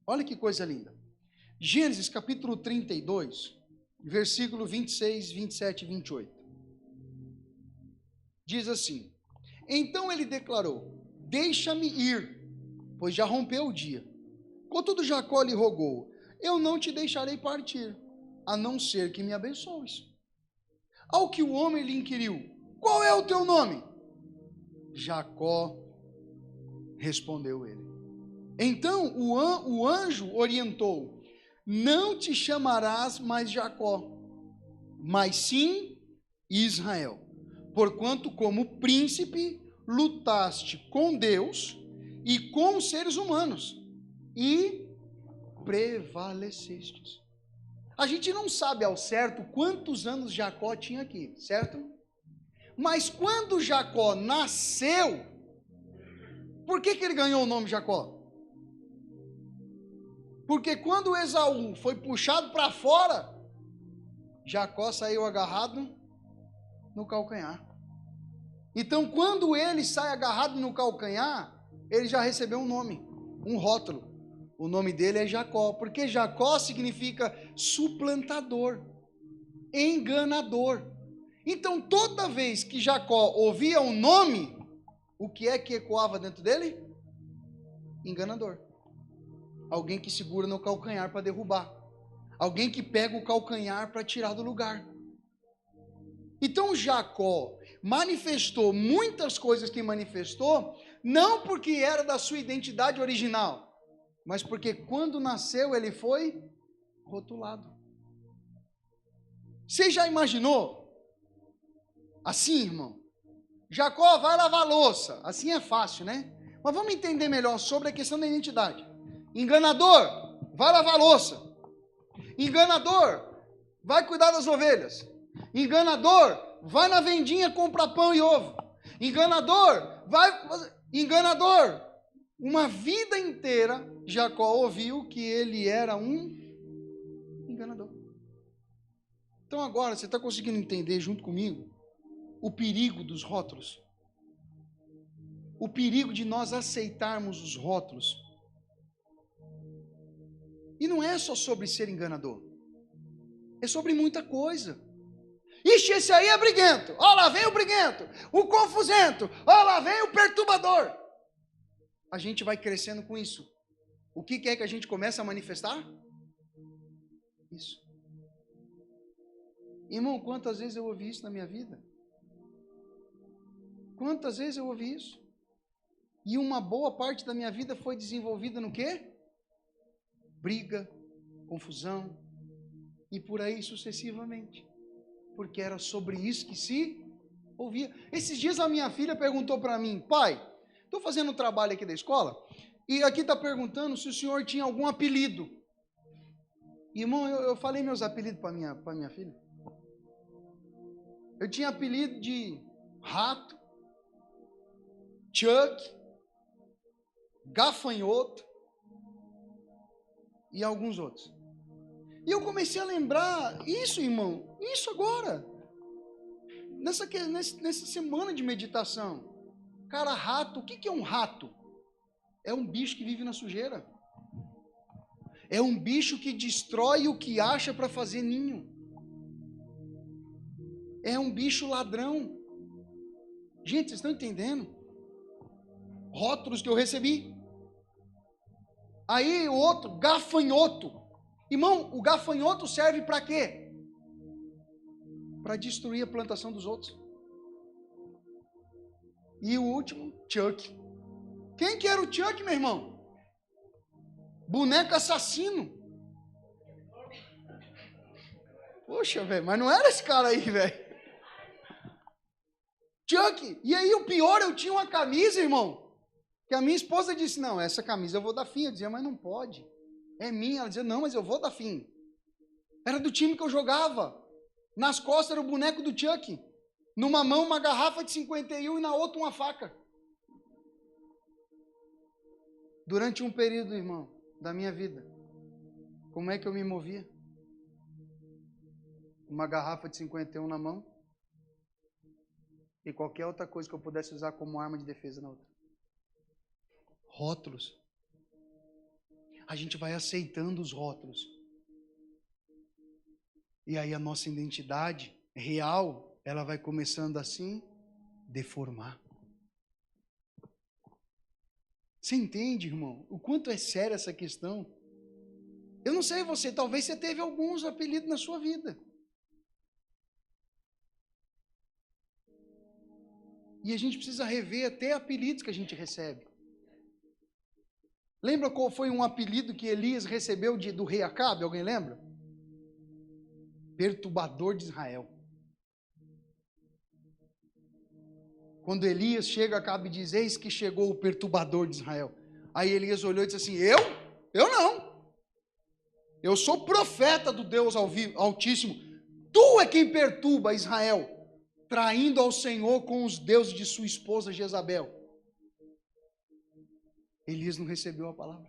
Olha que coisa linda. Gênesis capítulo 32, versículo 26, 27 e 28. Diz assim: então ele declarou: deixa-me ir, pois já rompeu o dia. Contudo Jacó lhe rogou: eu não te deixarei partir, a não ser que me abençoes. Ao que o homem lhe inquiriu: qual é o teu nome? Jacó, respondeu ele. Então o anjo orientou: não te chamarás mais Jacó, mas sim Israel, porquanto como príncipe lutaste com Deus e com os seres humanos e prevalecestes. A gente não sabe ao certo quantos anos Jacó tinha aqui, certo? Mas quando Jacó nasceu, por que ele ganhou o nome Jacó? Porque quando Esaú foi puxado para fora, Jacó saiu agarrado no calcanhar. Então, quando ele sai agarrado no calcanhar, ele já recebeu um nome, um rótulo. O nome dele é Jacó, porque Jacó significa suplantador, enganador. Então, toda vez que Jacó ouvia um nome, o que é que ecoava dentro dele? Enganador. Alguém que segura no calcanhar para derrubar. Alguém que pega o calcanhar para tirar do lugar. Então Jacó manifestou muitas coisas que manifestou, não porque era da sua identidade original, mas porque quando nasceu ele foi rotulado. Você já imaginou? Assim, irmão, Jacó vai lavar louça, assim é fácil, né? Mas vamos entender melhor sobre a questão da identidade. Enganador, vai lavar louça. Enganador, vai cuidar das ovelhas. Enganador, vai na vendinha comprar pão e ovo. Enganador, enganador. Uma vida inteira, Jacó ouviu que ele era um enganador. Então agora, você está conseguindo entender junto comigo o perigo dos rótulos? O perigo de nós aceitarmos os rótulos. E não é só sobre ser enganador. É sobre muita coisa. Ixi, esse aí é briguento. Ó, lá vem o briguento. O confusento. Ó, lá vem o perturbador. A gente vai crescendo com isso. O que é que a gente começa a manifestar? Isso. Irmão, quantas vezes eu ouvi isso na minha vida? Quantas vezes eu ouvi isso? E uma boa parte da minha vida foi desenvolvida no quê? Briga, confusão, e por aí sucessivamente, porque era sobre isso que se ouvia. Esses dias a minha filha perguntou para mim: pai, estou fazendo um trabalho aqui da escola, e aqui está perguntando se o senhor tinha algum apelido. Irmão, eu falei meus apelidos para minha filha. Eu tinha apelido de Rato, Chuck, Gafanhoto, e alguns outros. E eu comecei a lembrar isso, irmão, isso agora, nessa semana de meditação. Cara, rato, o que é um rato? É um bicho que vive na sujeira. É um bicho que destrói o que acha para fazer ninho. É um bicho ladrão. Gente, vocês estão entendendo? Rótulos que eu recebi. Aí o outro, gafanhoto. Irmão, o gafanhoto serve para quê? Para destruir a plantação dos outros. E o último, Chuck. Quem que era o Chuck, meu irmão? Boneco assassino. Poxa, velho, mas não era esse cara aí, velho. Chuck. E aí o pior, eu tinha uma camisa, irmão, que a minha esposa disse, não, essa camisa eu vou dar fim. Eu dizia, mas não pode. É minha. Ela dizia, não, mas eu vou dar fim. Era do time que eu jogava. Nas costas era o boneco do Chuck. Numa mão uma garrafa de 51 e na outra uma faca. Durante um período, irmão, da minha vida, como é que eu me movia? Uma garrafa de 51 na mão e qualquer outra coisa que eu pudesse usar como arma de defesa na outra. Rótulos. A gente vai aceitando os rótulos. E aí a nossa identidade real, ela vai começando assim, deformar. Você entende, irmão? O quanto é séria essa questão? Eu não sei você, talvez você teve alguns apelidos na sua vida. E a gente precisa rever até apelidos que a gente recebe. Lembra qual foi um apelido que Elias recebeu do rei Acabe? Alguém lembra? Perturbador de Israel. Quando Elias chega, Acabe diz, eis que chegou o perturbador de Israel. Aí Elias olhou e disse assim, eu? Eu não. Eu sou profeta do Deus Altíssimo. Tu é quem perturba Israel, traindo ao Senhor com os deuses de sua esposa Jezabel. Elias não recebeu a palavra.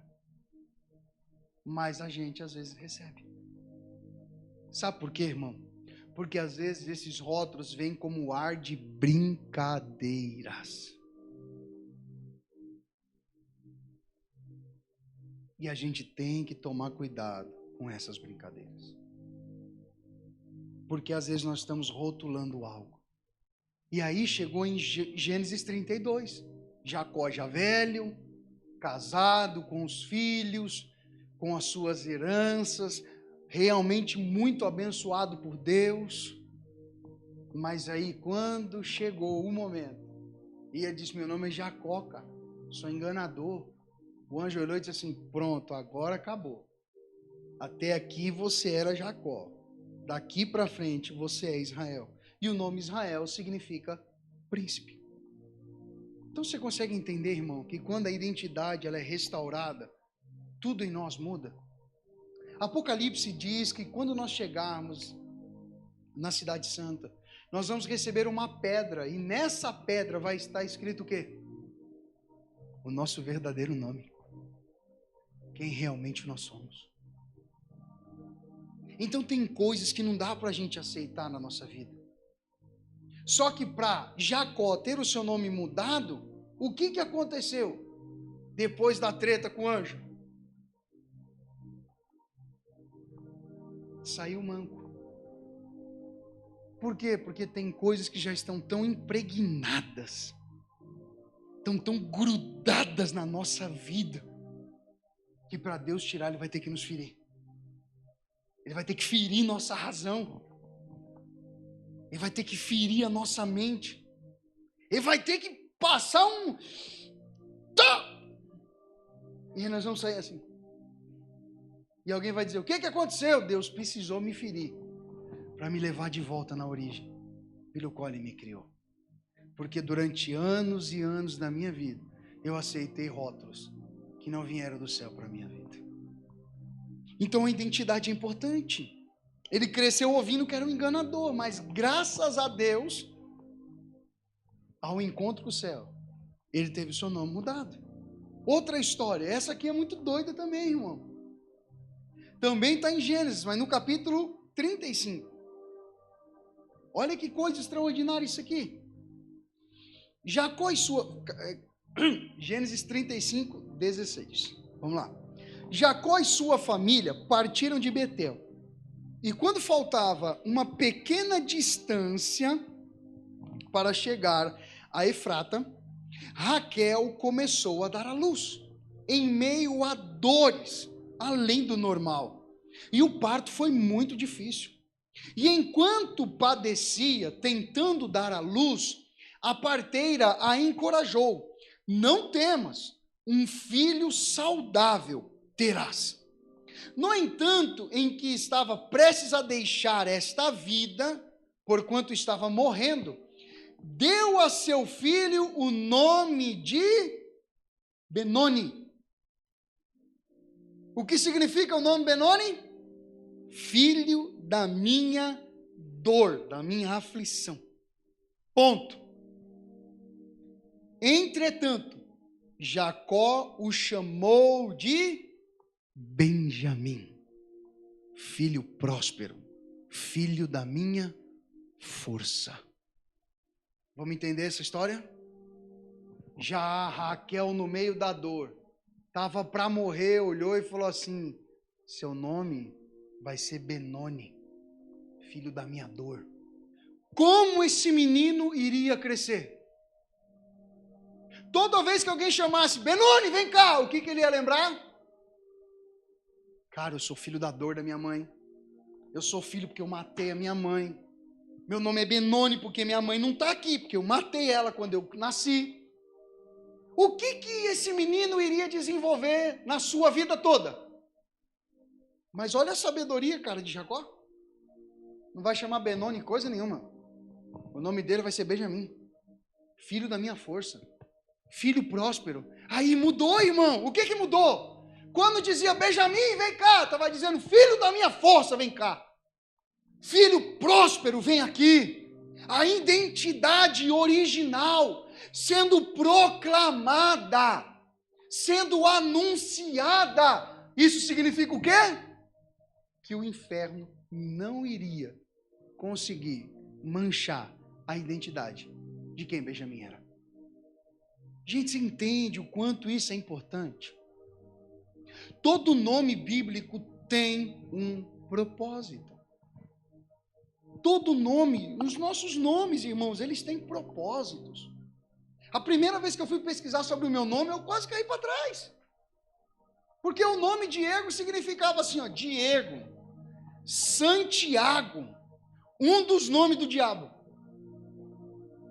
Mas a gente às vezes recebe. Sabe por quê, irmão? Porque às vezes esses rótulos vêm como ar de brincadeiras. E a gente tem que tomar cuidado com essas brincadeiras. Porque às vezes nós estamos rotulando algo. E aí chegou em Gênesis 32. Jacó já velho, casado com os filhos, com as suas heranças, realmente muito abençoado por Deus. Mas aí quando chegou o momento, e ele disse, meu nome é Jacó, cara, sou enganador. O anjo olhou e disse assim, pronto, agora acabou. Até aqui você era Jacó, daqui para frente você é Israel. E o nome Israel significa príncipe. Então você consegue entender, irmão, que quando a identidade ela é restaurada, tudo em nós muda? Apocalipse diz que quando nós chegarmos na Cidade Santa, nós vamos receber uma pedra, e nessa pedra vai estar escrito o quê? O nosso verdadeiro nome. Quem realmente nós somos. Então tem coisas que não dá para a gente aceitar na nossa vida. Só que para Jacó ter o seu nome mudado, o que aconteceu depois da treta com o anjo? Saiu manco. Por quê? Porque tem coisas que já estão tão impregnadas, tão grudadas na nossa vida, que para Deus tirar, Ele vai ter que nos ferir. Ele vai ter que ferir nossa razão. Ele vai ter que ferir a nossa mente. Ele vai ter que passar um... E nós vamos sair assim. E alguém vai dizer, o que aconteceu? Deus precisou me ferir para me levar de volta na origem pelo qual Ele me criou. Porque durante anos e anos da minha vida, eu aceitei rótulos que não vieram do céu para a minha vida. Então a identidade é importante. Ele cresceu ouvindo que era um enganador, mas graças a Deus, ao encontro com o céu, ele teve o seu nome mudado. Outra história, essa aqui é muito doida também, irmão. Também está em Gênesis, mas no capítulo 35. Olha que coisa extraordinária isso aqui. Jacó e sua... Gênesis 35, 16. Vamos lá. Jacó e sua família partiram de Betel. E quando faltava uma pequena distância para chegar a Efrata, Raquel começou a dar à luz, em meio a dores, além do normal. E o parto foi muito difícil. E enquanto padecia, tentando dar à luz, a parteira a encorajou: não temas, um filho saudável terás. No entanto, em que estava prestes a deixar esta vida, porquanto estava morrendo, deu a seu filho o nome de Benoni. O que significa o nome Benoni? Filho da minha dor, da minha aflição. Ponto. Entretanto, Jacó o chamou de Benjamim, filho próspero, filho da minha força. Vamos entender essa história? Já Raquel, no meio da dor, estava para morrer, olhou e falou assim: seu nome vai ser Benoni, filho da minha dor. Como esse menino iria crescer? Toda vez que alguém chamasse Benoni, vem cá, o que ele ia lembrar? Cara, eu sou filho da dor da minha mãe. Eu sou filho porque eu matei a minha mãe. Meu nome é Benoni porque minha mãe não está aqui, porque eu matei ela quando eu nasci. O que esse menino iria desenvolver na sua vida toda? Mas olha a sabedoria, cara, de Jacó. Não vai chamar Benoni coisa nenhuma. O nome dele vai ser Benjamim, filho da minha força, filho próspero. Aí mudou, irmão. O que mudou? Quando dizia Benjamim, vem cá, estava dizendo filho da minha força, vem cá. Filho próspero, vem aqui. A identidade original sendo proclamada, sendo anunciada. Isso significa o quê? Que o inferno não iria conseguir manchar a identidade de quem Benjamim era. Gente, você entende o quanto isso é importante? Todo nome bíblico tem um propósito. Todo nome, os nossos nomes, irmãos, eles têm propósitos. A primeira vez que eu fui pesquisar sobre o meu nome, eu quase caí para trás. Porque o nome Diego significava assim, ó, Diego, Santiago, um dos nomes do diabo.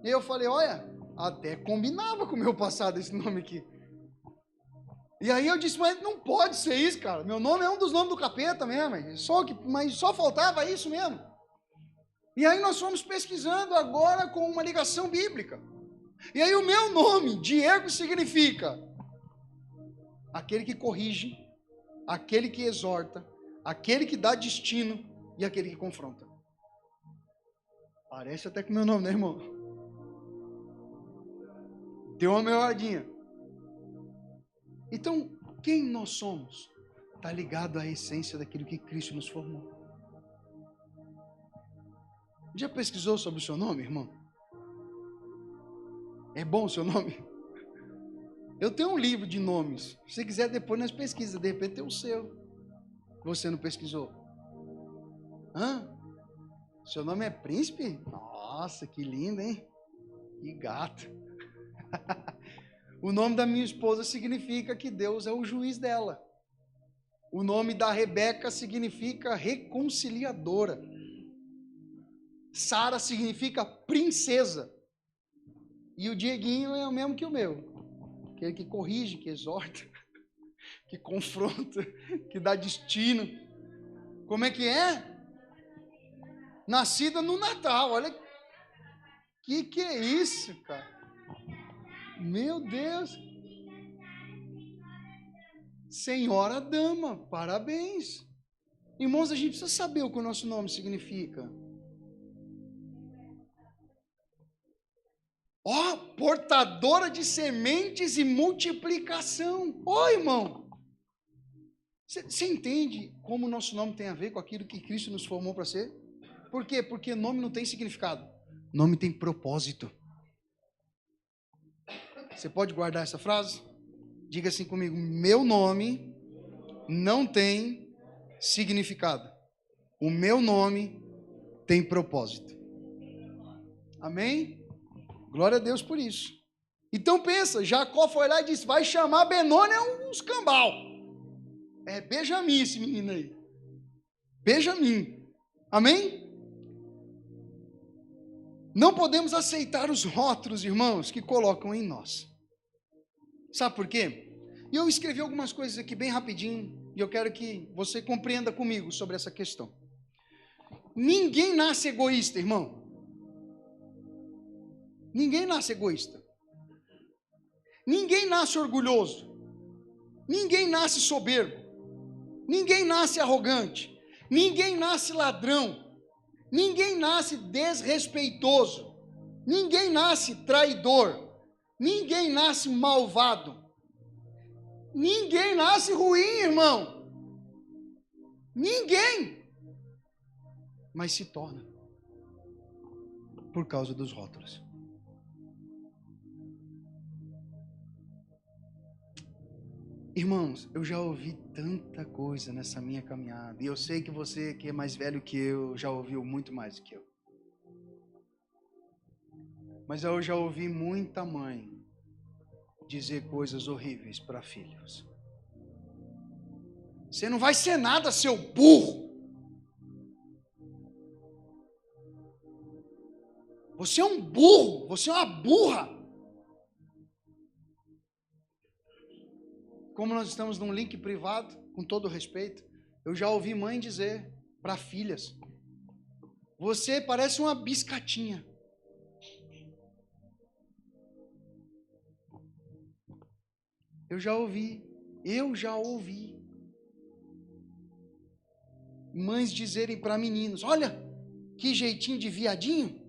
E eu falei, olha, até combinava com o meu passado esse nome aqui. E aí eu disse, mas não pode ser isso, cara. Meu nome é um dos nomes do capeta mesmo. Mas só faltava isso mesmo. E aí nós fomos pesquisando agora com uma ligação bíblica. E aí o meu nome, Diego, significa aquele que corrige, aquele que exorta, aquele que dá destino e aquele que confronta. Parece até com o meu nome, né, irmão? Deu uma melhoradinha. Então, quem nós somos está ligado à essência daquilo que Cristo nos formou. Já pesquisou sobre o seu nome, irmão? É bom o seu nome? Eu tenho um livro de nomes. Se você quiser, depois nós pesquisamos. De repente tem o seu. Você não pesquisou? Hã? Seu nome é Príncipe? Nossa, que lindo, hein? Que gato. O nome da minha esposa significa que Deus é o juiz dela. O nome da Rebeca significa reconciliadora. Sara significa princesa. E o Dieguinho é o mesmo que o meu. Aquele que corrige, que exorta, que confronta, que dá destino. Como é que é? Nascida no Natal. Olha que é isso, cara? Meu Deus. Senhora Dama, parabéns. Irmãos, a gente precisa saber o que o nosso nome significa. Ó, portadora de sementes e multiplicação. Ó, irmão. Você entende como o nosso nome tem a ver com aquilo que Cristo nos formou para ser? Por quê? Porque nome não tem significado. Nome tem propósito. Você pode guardar essa frase? Diga assim comigo: meu nome não tem significado. O meu nome tem propósito. Amém? Glória a Deus por isso. Então pensa, Jacó foi lá e disse: vai chamar Benoni uns cambal. É Benjamim esse menino aí. Benjamim. Amém? Não podemos aceitar os rótulos, irmãos, que colocam em nós. Sabe por quê? E eu escrevi algumas coisas aqui bem rapidinho, e eu quero que você compreenda comigo sobre essa questão. Ninguém nasce egoísta, irmão. Ninguém nasce egoísta. Ninguém nasce orgulhoso. Ninguém nasce soberbo. Ninguém nasce arrogante. Ninguém nasce ladrão. Ninguém nasce desrespeitoso. Ninguém nasce traidor. Ninguém nasce malvado. Ninguém nasce ruim, irmão. Ninguém. Mas se torna por causa dos rótulos. Irmãos, eu já ouvi tanta coisa nessa minha caminhada. E eu sei que você que é mais velho que eu já ouviu muito mais do que eu. Mas eu já ouvi muita mãe dizer coisas horríveis para filhos. Você não vai ser nada, seu burro. Você é um burro, você é uma burra. Como nós estamos num link privado, com todo respeito, eu já ouvi mãe dizer para filhas: você parece uma biscatinha. Eu já ouvi mães dizerem para meninos: olha, que jeitinho de viadinho.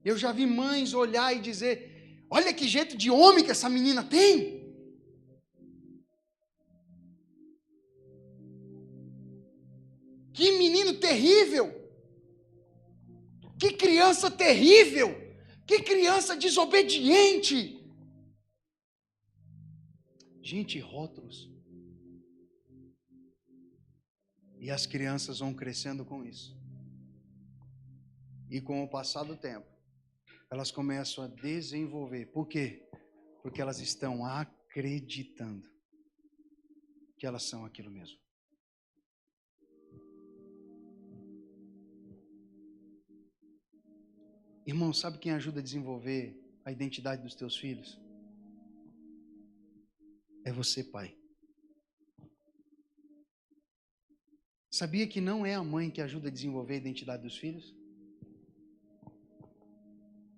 Eu já vi mães olhar e dizer: olha que jeito de homem que essa menina tem. Que menino terrível. Que criança terrível. Que criança desobediente. Gente, rótulos. E as crianças vão crescendo com isso. E com o passar do tempo, elas começam a desenvolver. Por quê? Porque elas estão acreditando que elas são aquilo mesmo. Irmão, sabe quem ajuda a desenvolver a identidade dos teus filhos? É você, pai. Sabia que não é a mãe que ajuda a desenvolver a identidade dos filhos?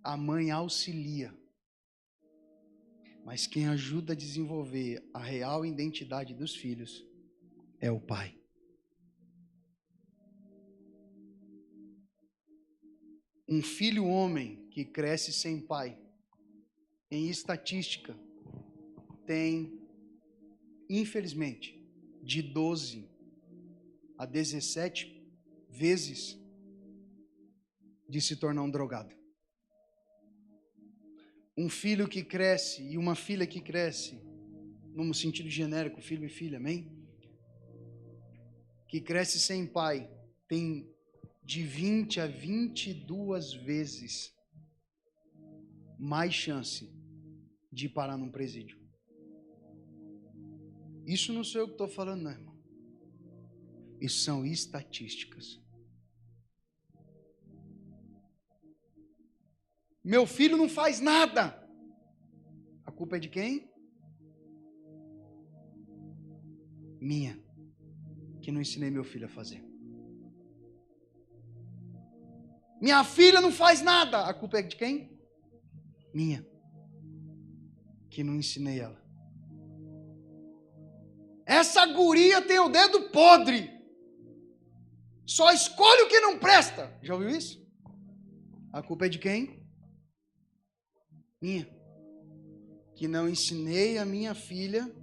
A mãe auxilia. Mas quem ajuda a desenvolver a real identidade dos filhos é o pai. Um filho homem que cresce sem pai, em estatística, tem, infelizmente, de 12 a 17 vezes de se tornar um drogado. Um filho que cresce e uma filha que cresce, no sentido genérico, filho e filha, amém? Que cresce sem pai, tem de 20 a 22 vezes mais chance de parar num presídio. Isso não sou eu que estou falando, não, irmão. Isso são estatísticas. Meu filho não faz nada. A culpa é de quem? Minha, que não ensinei meu filho a fazer. Minha filha não faz nada. A culpa é de quem? Minha, que não ensinei ela. Essa guria tem o dedo podre. Só escolhe o que não presta. Já ouviu isso? A culpa é de quem? Minha, que não ensinei a minha filha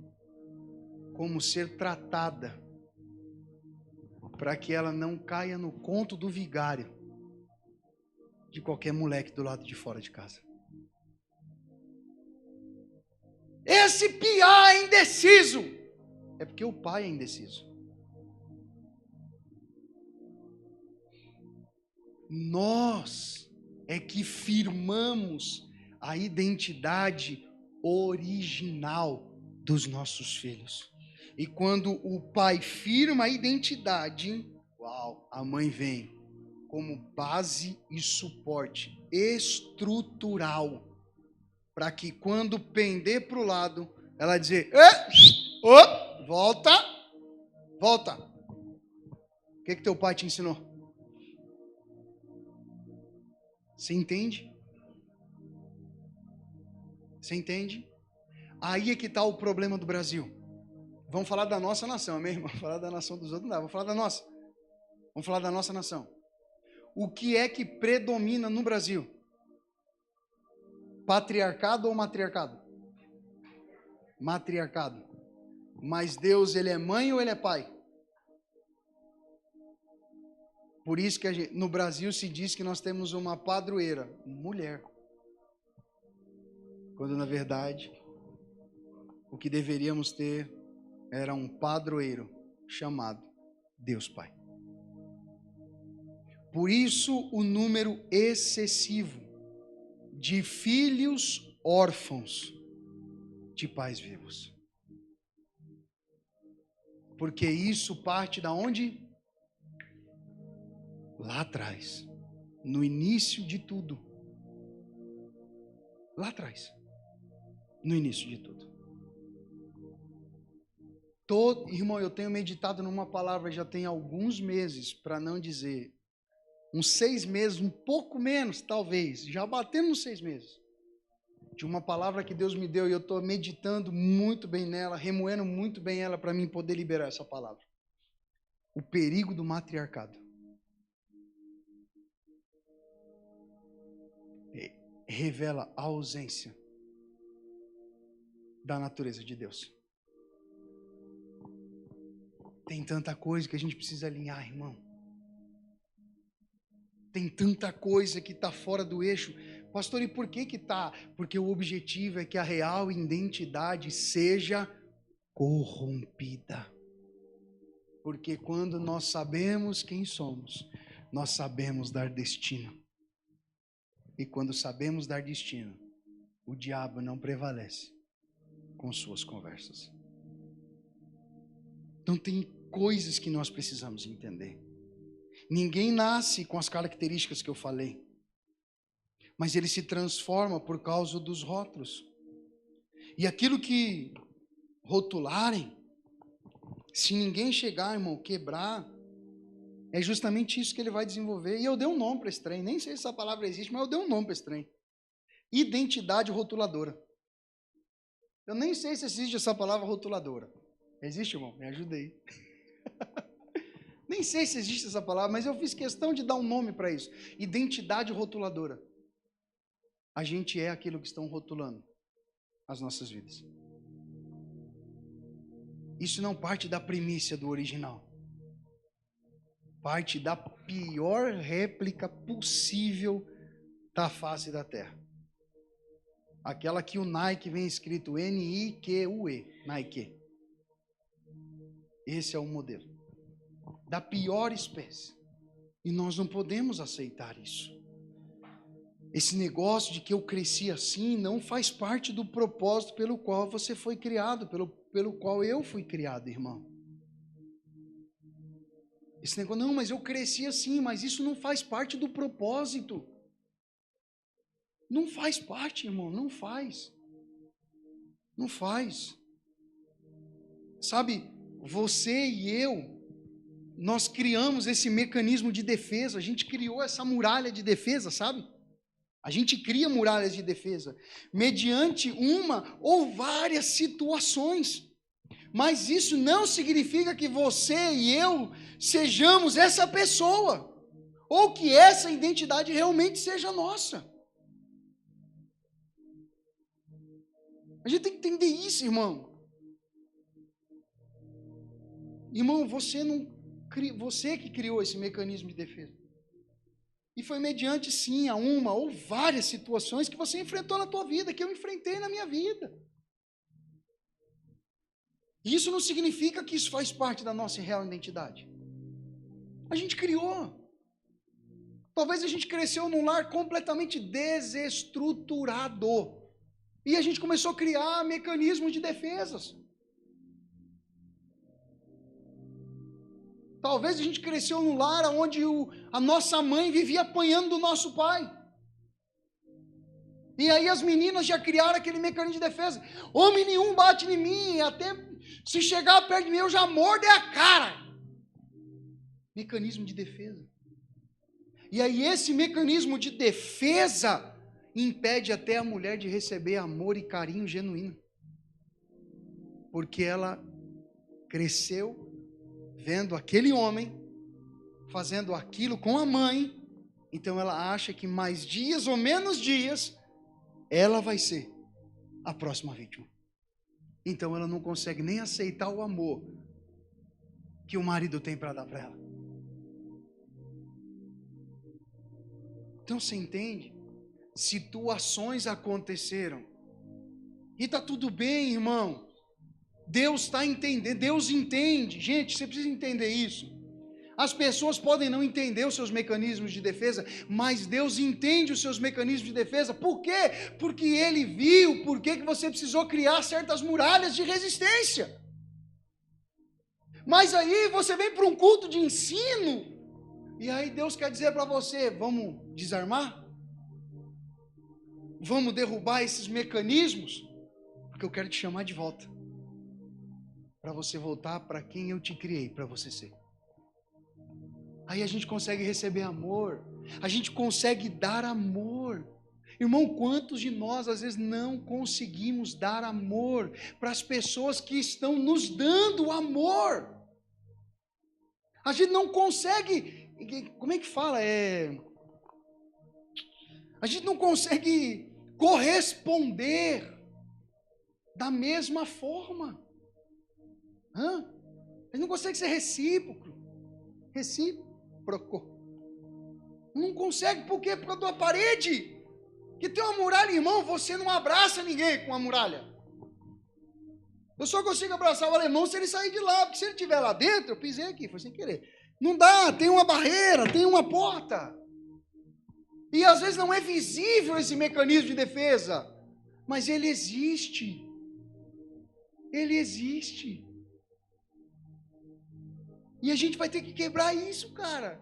como ser tratada, para que ela não caia no conto do vigário de qualquer moleque do lado de fora de casa. esse piá é indeciso? É porque o pai é indeciso. Nós é que firmamos a identidade original dos nossos filhos. E quando o pai firma a identidade, uau, a mãe vem como base e suporte estrutural, para que quando pender para o lado, ela dizer, volta. O que teu pai te ensinou? Você entende? Você entende? Aí é que está o problema do Brasil. Vamos falar da nossa nação, amém, irmão? Vamos falar da nação dos outros, não. Vamos falar da nossa. Vamos falar da nossa nação. O que é que predomina no Brasil? Patriarcado ou matriarcado? Matriarcado. Mas Deus, ele é mãe ou ele é pai? Por isso que no Brasil se diz que nós temos uma padroeira, mulher. Quando na verdade, o que deveríamos ter era um padroeiro chamado Deus Pai. Por isso o número excessivo de filhos órfãos de pais vivos. Porque isso parte da onde? Lá atrás, no início de tudo. Lá atrás, no início de tudo. Irmão, eu tenho meditado numa palavra já tem alguns meses, para não dizer uns 6 meses, um pouco menos talvez, já batendo nos 6 meses, de uma palavra que Deus me deu e eu estou meditando muito bem nela, remoendo muito bem ela para mim poder liberar essa palavra. O perigo do matriarcado. Revela a ausência da natureza de Deus. Tem tanta coisa que a gente precisa alinhar, irmão. Tem tanta coisa que está fora do eixo. Pastor, e por que está? Porque o objetivo é que a real identidade seja corrompida. Porque quando nós sabemos quem somos, nós sabemos dar destino. E quando sabemos dar destino, o diabo não prevalece com suas conversas. Então tem coisas que nós precisamos entender. Ninguém nasce com as características que eu falei, mas ele se transforma por causa dos rótulos. E aquilo que rotularem, se ninguém chegar, irmão, quebrar, é justamente isso que ele vai desenvolver. E eu dei um nome para esse trem, nem sei se essa palavra existe, mas eu dei um nome para esse trem. Identidade rotuladora. Eu nem sei se existe essa palavra rotuladora. Existe, irmão? Me ajuda aí. Nem sei se existe essa palavra, mas eu fiz questão de dar um nome para isso. Identidade rotuladora. A gente é aquilo que estão rotulando as nossas vidas. Isso não parte da primícia do original. Parte da pior réplica possível da face da terra. Aquela que o Nike vem escrito N-I-Q-U-E, Nike. Esse é o modelo. Da pior espécie. E nós não podemos aceitar isso. Esse negócio de que eu cresci assim não faz parte do propósito pelo qual você foi criado, pelo qual eu fui criado, irmão. Esse negócio, não, mas eu cresci assim, mas isso não faz parte do propósito. Não faz parte, irmão, não faz. Não faz. Sabe, você e eu, nós criamos esse mecanismo de defesa, a gente criou essa muralha de defesa, sabe? A gente cria muralhas de defesa, mediante uma ou várias situações. Mas isso não significa que você e eu sejamos essa pessoa, ou que essa identidade realmente seja nossa. A gente tem que entender isso, irmão. Irmão, você que criou esse mecanismo de defesa. E foi mediante, sim, a uma ou várias situações que você enfrentou na tua vida, que eu enfrentei na minha vida. E isso não significa que isso faz parte da nossa real identidade. A gente criou. Talvez a gente cresceu num lar completamente desestruturado. E a gente começou a criar mecanismos de defesas. Talvez a gente cresceu num lar onde a nossa mãe vivia apanhando do nosso pai. E aí as meninas já criaram aquele mecanismo de defesa. Homem nenhum bate em mim, até se chegar perto de mim eu já mordo a cara. Mecanismo de defesa. E aí esse mecanismo de defesa impede até a mulher de receber amor e carinho genuíno. Porque ela cresceu vendo aquele homem fazendo aquilo com a mãe, então ela acha que mais dias ou menos dias ela vai ser a próxima vítima. Então ela não consegue nem aceitar o amor que o marido tem para dar para ela. Então você entende? Situações aconteceram. E está tudo bem, irmão. Deus está entendendo, Deus entende. Gente, você precisa entender isso. As pessoas podem não entender os seus mecanismos de defesa, mas Deus entende os seus mecanismos de defesa. Por quê? Porque Ele viu por que você precisou criar certas muralhas de resistência. Mas aí você vem para um culto de ensino, e aí Deus quer dizer para você, vamos desarmar? Vamos derrubar esses mecanismos? Porque eu quero te chamar de volta. Para você voltar para quem eu te criei para você ser. Aí a gente consegue receber amor. A gente consegue dar amor. Irmão, quantos de nós às vezes não conseguimos dar amor para as pessoas que estão nos dando amor? A gente não consegue... Como é que fala? A gente não consegue corresponder da mesma forma. A gente não consegue ser recíproco. Não consegue, por quê? Por causa da parede. Que tem uma muralha, irmão, você não abraça ninguém com uma muralha. Eu só consigo abraçar o alemão se ele sair de lá, porque se ele estiver lá dentro, eu pisei aqui, foi sem querer. Não dá, tem uma barreira, tem uma porta. E às vezes não é visível esse mecanismo de defesa, mas ele existe. Ele existe. E a gente vai ter que quebrar isso, cara.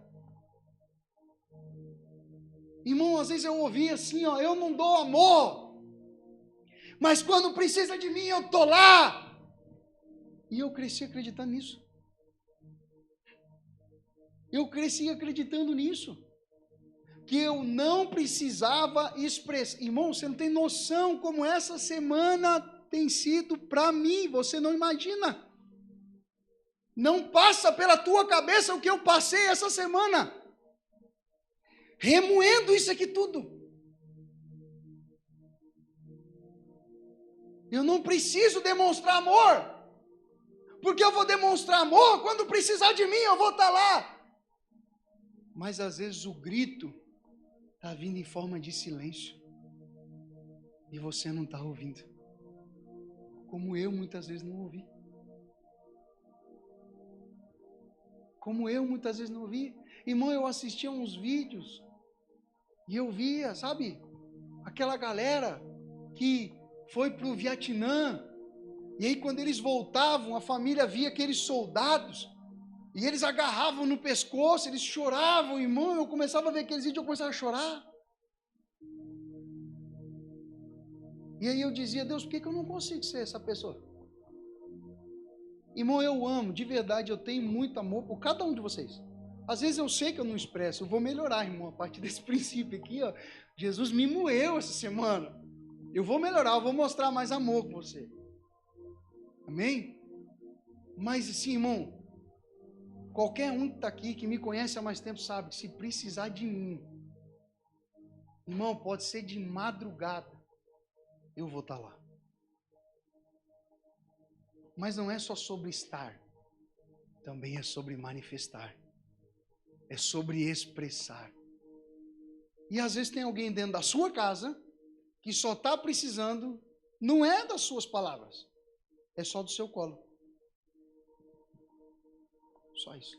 Irmão, às vezes eu ouvi assim, ó, eu não dou amor, mas quando precisa de mim eu tô lá. E eu cresci acreditando nisso. Eu cresci acreditando nisso. Que eu não precisava expressar. Irmão, você não tem noção como essa semana tem sido para mim, você não imagina. Não passa pela tua cabeça o que eu passei essa semana. Remoendo isso aqui tudo. Eu não preciso demonstrar amor. Porque eu vou demonstrar amor quando precisar de mim, eu vou estar lá. Mas às vezes o grito está vindo em forma de silêncio. E você não está ouvindo. Como eu muitas vezes não ouvi. Como eu muitas vezes não ouvi. Irmão, eu assistia uns vídeos. E eu via, sabe? Aquela galera que foi para o Vietnã. E aí quando eles voltavam, a família via aqueles soldados. E eles agarravam no pescoço, eles choravam, irmão. Eu começava a ver aqueles vídeos, eu começava a chorar. E aí eu dizia, Deus, por que eu não consigo ser essa pessoa? Irmão, eu amo, de verdade, eu tenho muito amor por cada um de vocês. Às vezes eu sei que eu não expresso, eu vou melhorar, irmão, a partir desse princípio aqui, ó. Jesus me moeu essa semana. Eu vou melhorar, eu vou mostrar mais amor com você. Amém? Mas assim, irmão, qualquer um que está aqui, que me conhece há mais tempo, sabe que se precisar de mim, irmão, pode ser de madrugada, eu vou estar lá. Mas não é só sobre estar, também é sobre manifestar, é sobre expressar. E às vezes tem alguém dentro da sua casa que só está precisando, não é das suas palavras, é só do seu colo. Só isso.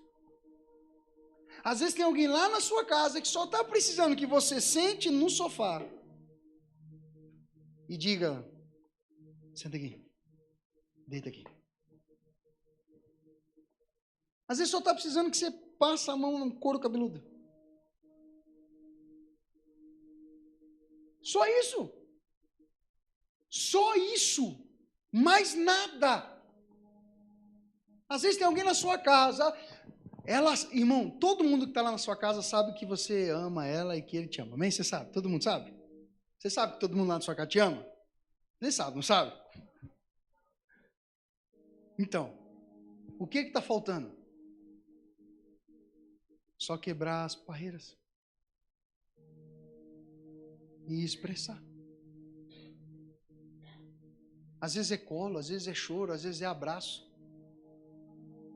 Às vezes tem alguém lá na sua casa que só está precisando que você sente no sofá e diga: senta aqui, deita aqui. Às vezes só está precisando que você passe a mão no couro cabeludo. Só isso. Só isso. Mais nada. Às vezes tem alguém na sua casa, irmão, todo mundo que está lá na sua casa sabe que você ama ela e que ele te ama. Amém? Você sabe? Todo mundo sabe? Você sabe que todo mundo lá na sua casa te ama? Você sabe, não sabe? Então, o que está faltando? Só quebrar as barreiras e expressar. Às vezes é colo, às vezes é choro, às vezes é abraço,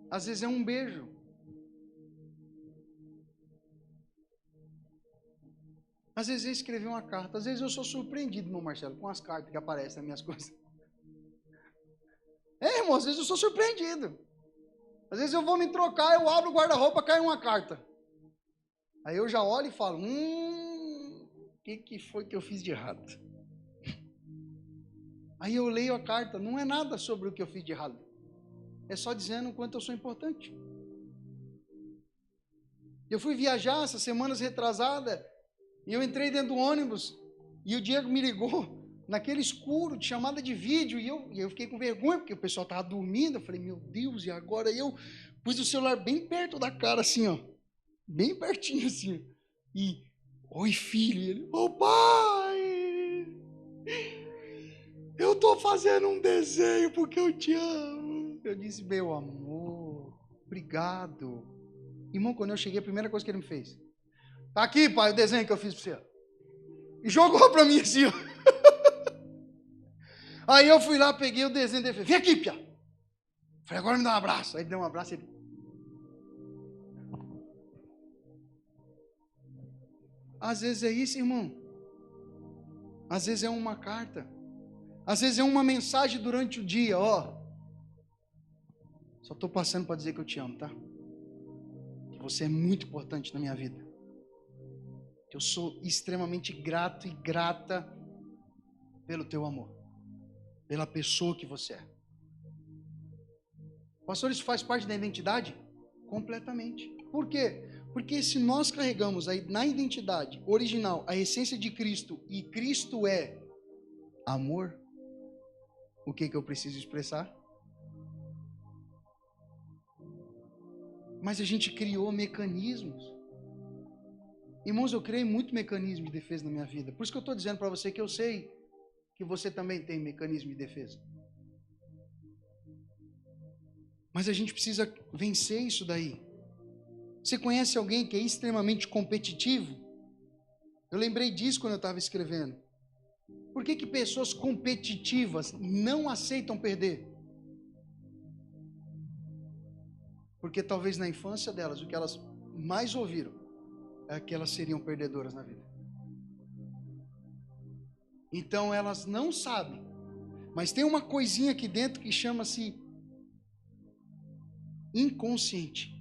às vezes é um beijo. Às vezes é escrever uma carta. Às vezes eu sou surpreendido, meu Marcelo, com as cartas que aparecem nas minhas coisas. Irmão, às vezes eu sou surpreendido. Às vezes eu vou me trocar, eu abro o guarda-roupa, cai uma carta. Aí eu já olho e falo, o que foi que eu fiz de errado? Aí eu leio a carta, não é nada sobre o que eu fiz de errado. É só dizendo o quanto eu sou importante. Eu fui viajar essas semanas retrasadas, e eu entrei dentro do ônibus, e o Diego me ligou, naquele escuro, de chamada de vídeo, e eu fiquei com vergonha, porque o pessoal estava dormindo. Eu falei, meu Deus, e agora? Eu pus o celular bem perto da cara, assim, ó, bem pertinho, assim, e, oi filho, e ele, ô pai, eu estou fazendo um desenho porque eu te amo. Eu disse, meu amor, obrigado. Irmão, quando eu cheguei, a primeira coisa que ele me fez, tá aqui, pai, o desenho que eu fiz para você. E jogou para mim assim, ó. Aí eu fui lá, peguei o desenho dele, vem aqui, Pia. Falei, agora me dá um abraço. Aí ele deu um abraço e ele... Às vezes é isso, irmão. Às vezes é uma carta. Às vezes é uma mensagem durante o dia, ó. Só estou passando para dizer que eu te amo, tá? Que você é muito importante na minha vida. Que eu sou extremamente grato e grata pelo teu amor. Pela pessoa que você é. Pastor, isso faz parte da identidade? Completamente. Por quê? Porque se nós carregamos na identidade original a essência de Cristo, e Cristo é amor, o que eu preciso expressar? Mas a gente criou mecanismos. Irmãos, eu criei muito mecanismo de defesa na minha vida. Por isso que eu estou dizendo para você que eu sei que você também tem mecanismo de defesa. Mas a gente precisa vencer isso daí. Você conhece alguém que é extremamente competitivo? Eu lembrei disso quando eu estava escrevendo. Por que pessoas competitivas não aceitam perder? Porque talvez na infância delas, o que elas mais ouviram é que elas seriam perdedoras na vida. Então elas não sabem, mas tem uma coisinha aqui dentro que chama-se inconsciente.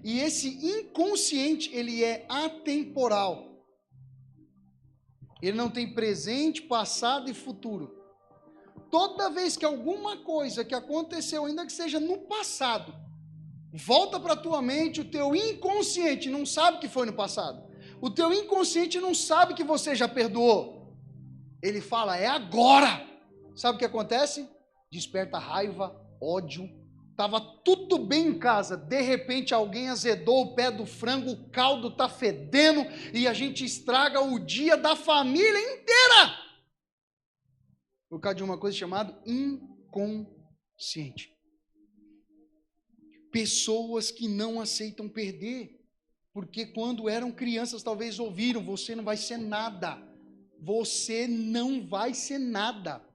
E esse inconsciente, ele é atemporal. Ele não tem presente, passado e futuro. Toda vez que alguma coisa que aconteceu, ainda que seja no passado, volta para a tua mente, o teu inconsciente não sabe que foi no passado. O teu inconsciente não sabe que você já perdoou. Ele fala, é agora. Sabe o que acontece? Desperta raiva, ódio. Estava tudo bem em casa, de repente alguém azedou o pé do frango, o caldo está fedendo e a gente estraga o dia da família inteira. Por causa de uma coisa chamada inconsciente. Pessoas que não aceitam perder, porque quando eram crianças talvez ouviram, você não vai ser nada. Você não vai ser nada.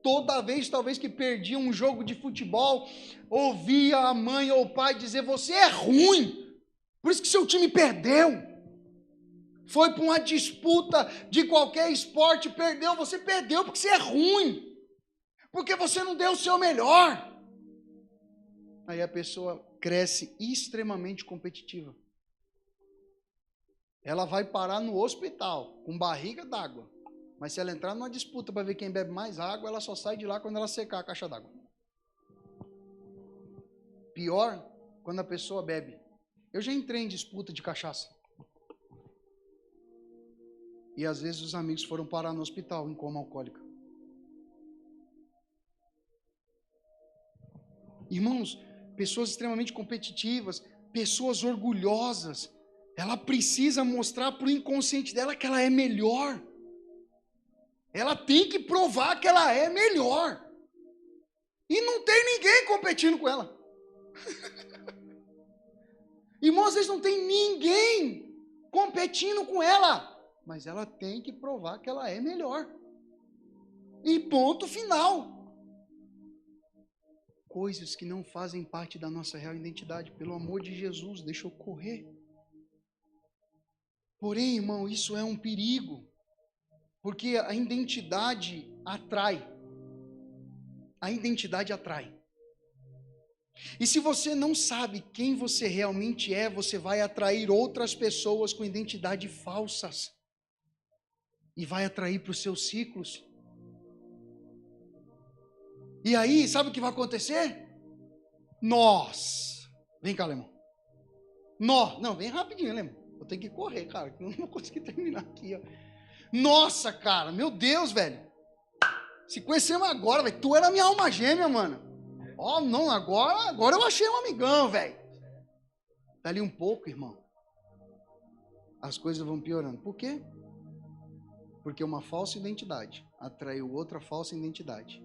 Toda vez, talvez que perdia um jogo de futebol, ouvia a mãe ou o pai dizer, você é ruim, por isso que seu time perdeu. Foi para uma disputa de qualquer esporte, perdeu, você perdeu porque você é ruim, porque você não deu o seu melhor. Aí a pessoa cresce extremamente competitiva. Ela vai parar no hospital com barriga d'água. Mas se ela entrar numa disputa para ver quem bebe mais água, ela só sai de lá quando ela secar a caixa d'água. Pior, quando a pessoa bebe. Eu já entrei em disputa de cachaça. E às vezes os amigos foram parar no hospital em coma alcoólica. Irmãos, pessoas extremamente competitivas, pessoas orgulhosas, ela precisa mostrar para o inconsciente dela que ela é melhor. Ela tem que provar que ela é melhor. E não tem ninguém competindo com ela. Irmãos, às vezes não tem ninguém competindo com ela. Mas ela tem que provar que ela é melhor. E ponto final. Coisas que não fazem parte da nossa real identidade. Pelo amor de Jesus, deixa eu correr. Porém, irmão, isso é um perigo. Porque a identidade atrai. A identidade atrai. E se você não sabe quem você realmente é, você vai atrair outras pessoas com identidade falsas. E vai atrair para os seus ciclos. E aí, sabe o que vai acontecer? Vem cá, Lemão. Não, vem rapidinho, Lemão. Eu tenho que correr, cara, que eu não vou conseguir terminar aqui, ó. Nossa, cara, meu Deus, velho. Se conhecemos agora, velho, tu era minha alma gêmea, mano. Ó, não, agora eu achei um amigão, velho. Dali um pouco, irmão, as coisas vão piorando. Por quê? Porque uma falsa identidade atraiu outra falsa identidade.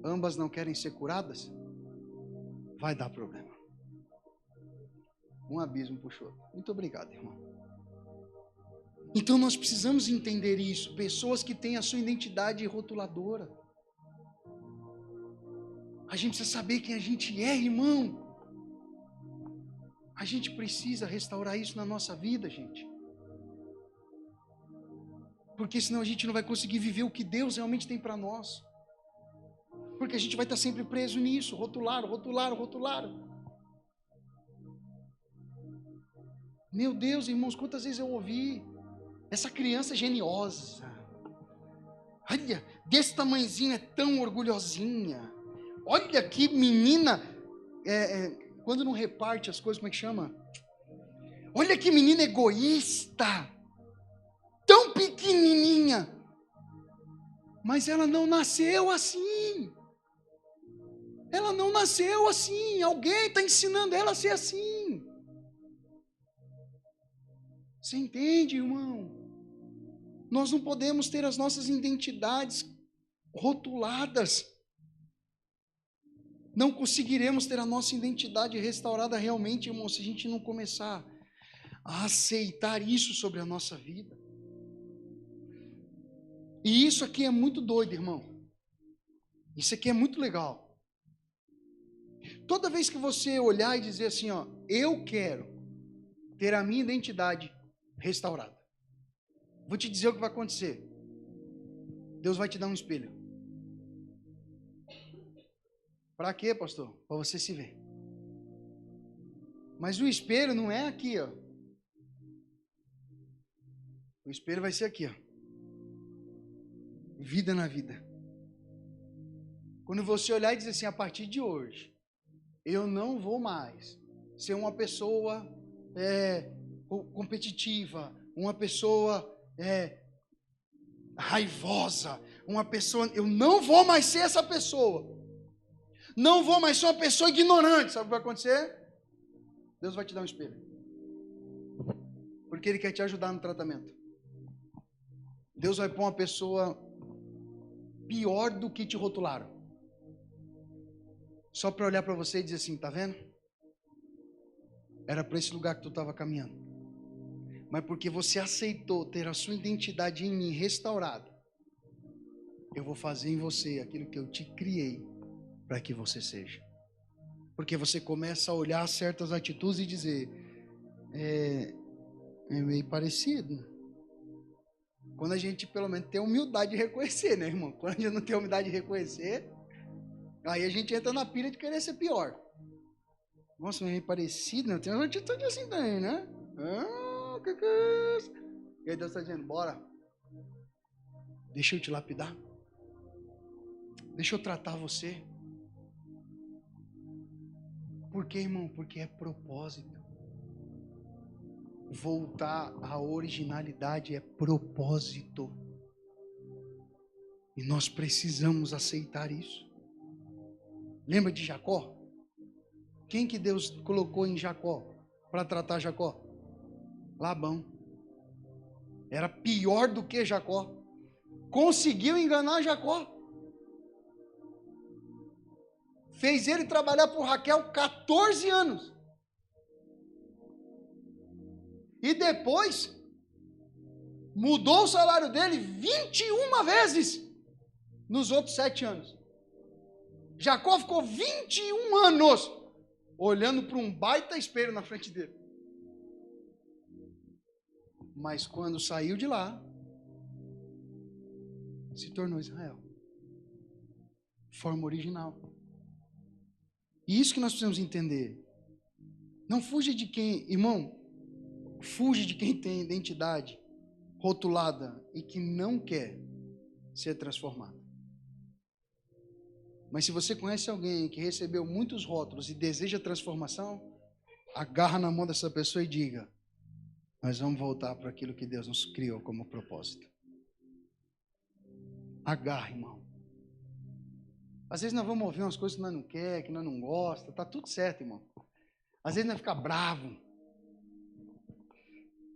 Ambas não querem ser curadas? Vai dar problema. Um abismo puxou. Muito obrigado, irmão. Então nós precisamos entender isso. Pessoas que têm a sua identidade rotuladora. A gente precisa saber quem a gente é, irmão. A gente precisa restaurar isso na nossa vida, gente. Porque senão a gente não vai conseguir viver o que Deus realmente tem para nós. Porque a gente vai estar sempre preso nisso. Rotularam. Meu Deus, irmãos, quantas vezes eu ouvi essa criança geniosa. Olha, desse tamanhozinho, é tão orgulhosinha. Olha que menina, quando não reparte as coisas, como é que chama? Olha que menina egoísta, tão pequenininha. Mas ela não nasceu assim. Ela não nasceu assim. Alguém está ensinando ela a ser assim. Você entende, irmão? Nós não podemos ter as nossas identidades rotuladas. Não conseguiremos ter a nossa identidade restaurada realmente, irmão, se a gente não começar a aceitar isso sobre a nossa vida. E isso aqui é muito doido, irmão. Isso aqui é muito legal. Toda vez que você olhar e dizer assim, ó, eu quero ter a minha identidade restaurada, vou te dizer o que vai acontecer. Deus vai te dar um espelho. Para quê, pastor? Para você se ver. Mas o espelho não é aqui, ó. O espelho vai ser aqui, ó. Vida na vida. Quando você olhar e dizer assim, a partir de hoje, eu não vou mais ser uma pessoa competitiva, uma pessoa raivosa, uma pessoa, eu não vou mais ser essa pessoa. Não vou mais ser uma pessoa ignorante. Sabe o que vai acontecer? Deus vai te dar um espelho. Porque Ele quer te ajudar no tratamento. Deus vai pôr uma pessoa pior do que te rotularam. Só para olhar para você e dizer assim, tá vendo? Era para esse lugar que tu estava caminhando. Mas porque você aceitou ter a sua identidade em mim restaurada, eu vou fazer em você aquilo que eu te criei para que você seja. Porque você começa a olhar certas atitudes e dizer, é meio parecido. Quando a gente pelo menos tem humildade de reconhecer, né, irmão? Quando a gente não tem humildade de reconhecer, aí a gente entra na pilha de querer ser pior. Nossa, meio parecido, né? Tem uma atitude assim também, né? Que é isso? E aí Deus está dizendo, bora. Deixa eu te lapidar. Deixa eu tratar você. Por quê, irmão? Porque é propósito. Voltar à originalidade é propósito. E nós precisamos aceitar isso. Lembra de Jacó? Quem que Deus colocou em Jacó para tratar Jacó? Labão. Era pior do que Jacó. Conseguiu enganar Jacó. Fez ele trabalhar por Raquel 14 anos. E depois mudou o salário dele 21 vezes nos outros 7 anos. Jacó ficou 21 anos olhando para um baita espelho na frente dele. Mas quando saiu de lá, se tornou Israel. Forma original. E isso que nós precisamos entender. Não fuja de quem, irmão, fuja de quem tem identidade rotulada e que não quer ser transformado. Mas se você conhece alguém que recebeu muitos rótulos e deseja transformação, agarra na mão dessa pessoa e diga: nós vamos voltar para aquilo que Deus nos criou como propósito. Agarra, irmão. Às vezes nós vamos ouvir umas coisas que nós não queremos, que nós não gostamos. Está tudo certo, irmão. Às vezes nós ficamos bravos.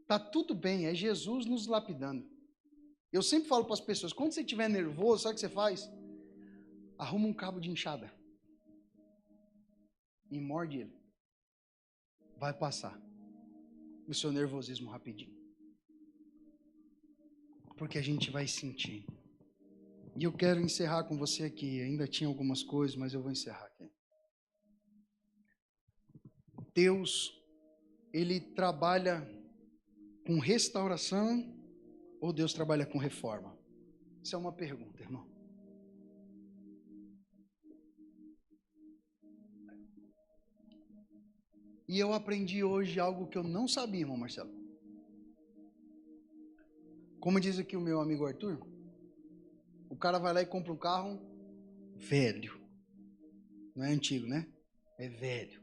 Está tudo bem, é Jesus nos lapidando. Eu sempre falo para as pessoas, quando você estiver nervoso, sabe o que você faz? Arruma um cabo de enxada e morde ele. Vai passar o seu nervosismo rapidinho. Porque a gente vai sentir. E eu quero encerrar com você aqui. Ainda tinha algumas coisas, mas eu vou encerrar aqui. Deus, Ele trabalha com restauração ou Deus trabalha com reforma? Isso é uma pergunta, irmão. E eu aprendi hoje algo que eu não sabia, irmão Marcelo. Como diz aqui o meu amigo Arthur, o cara vai lá e compra um carro velho. Não é antigo, né? É velho.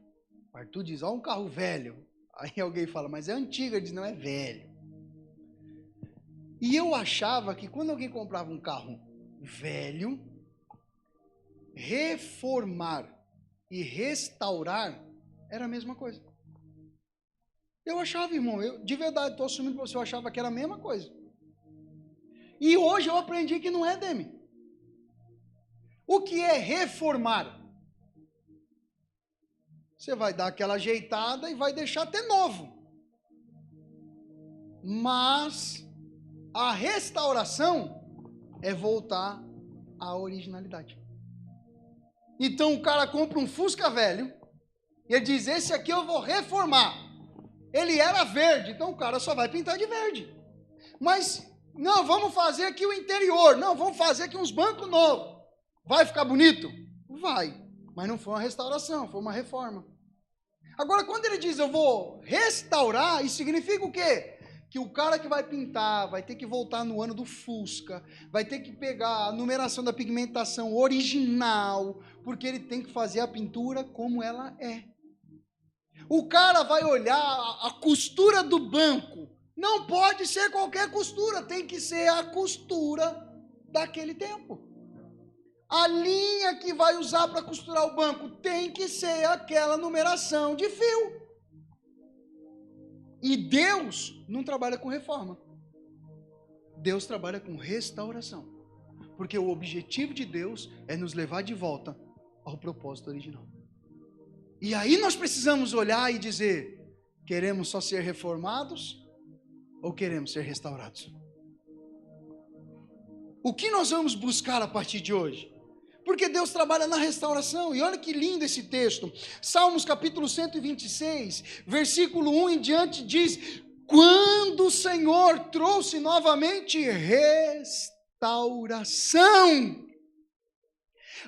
O Arthur diz, ó, um carro velho. Aí alguém fala, mas é antigo. Ele diz, não, é velho. E eu achava que quando alguém comprava um carro velho, reformar e restaurar era a mesma coisa. Eu achava, irmão, de verdade, estou assumindo para você, eu achava que era a mesma coisa. E hoje eu aprendi que não é, Demi. O que é reformar? Você vai dar aquela ajeitada e vai deixar até novo. Mas a restauração é voltar à originalidade. Então o cara compra um Fusca velho e ele diz, esse aqui eu vou reformar. Ele era verde, então o cara só vai pintar de verde. Mas, não, vamos fazer aqui o interior. Não, vamos fazer aqui uns bancos novos. Vai ficar bonito? Vai. Mas não foi uma restauração, foi uma reforma. Agora, quando ele diz, eu vou restaurar, isso significa o quê? Que o cara que vai pintar vai ter que voltar no ano do Fusca, vai ter que pegar a numeração da pigmentação original, porque ele tem que fazer a pintura como ela é. O cara vai olhar a costura do banco. Não pode ser qualquer costura, tem que ser a costura daquele tempo. A linha que vai usar para costurar o banco tem que ser aquela numeração de fio. E Deus não trabalha com reforma. Deus trabalha com restauração. Porque o objetivo de Deus é nos levar de volta ao propósito original. E aí nós precisamos olhar e dizer, queremos só ser reformados ou queremos ser restaurados? O que nós vamos buscar a partir de hoje? Porque Deus trabalha na restauração. E olha que lindo esse texto. Salmos capítulo 126, versículo 1 em diante diz, quando o Senhor trouxe novamente restauração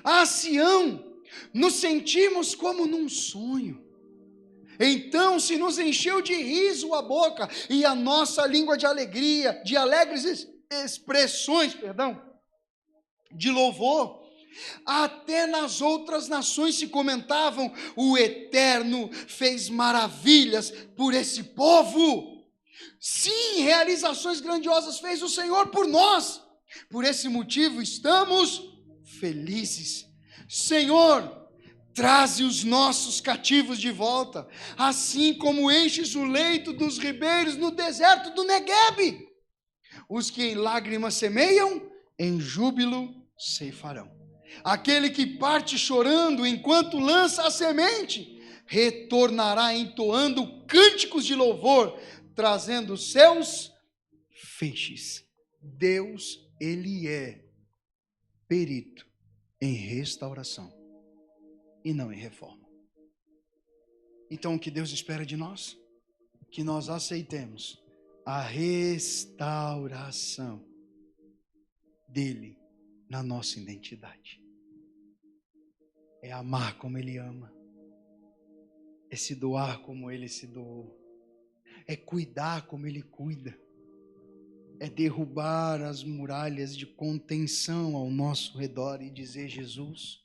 a Sião, nos sentimos como num sonho. Então se nos encheu de riso a boca e a nossa língua de alegria, de alegres expressões, de louvor. Até nas outras nações se comentavam: o Eterno fez maravilhas por esse povo. Sim, realizações grandiosas fez o Senhor por nós. Por esse motivo estamos felizes. Senhor, traze os nossos cativos de volta, assim como enches o leito dos ribeiros no deserto do Neguebe. Os que em lágrimas semeiam, em júbilo ceifarão. Aquele que parte chorando enquanto lança a semente, retornará entoando cânticos de louvor, trazendo seus feixes. Deus, Ele é perito em restauração e não em reforma. Então, o que Deus espera de nós? Que nós aceitemos a restauração dele na nossa identidade. É amar como Ele ama, é se doar como Ele se doou, é cuidar como Ele cuida, é derrubar as muralhas de contenção ao nosso redor e dizer: Jesus,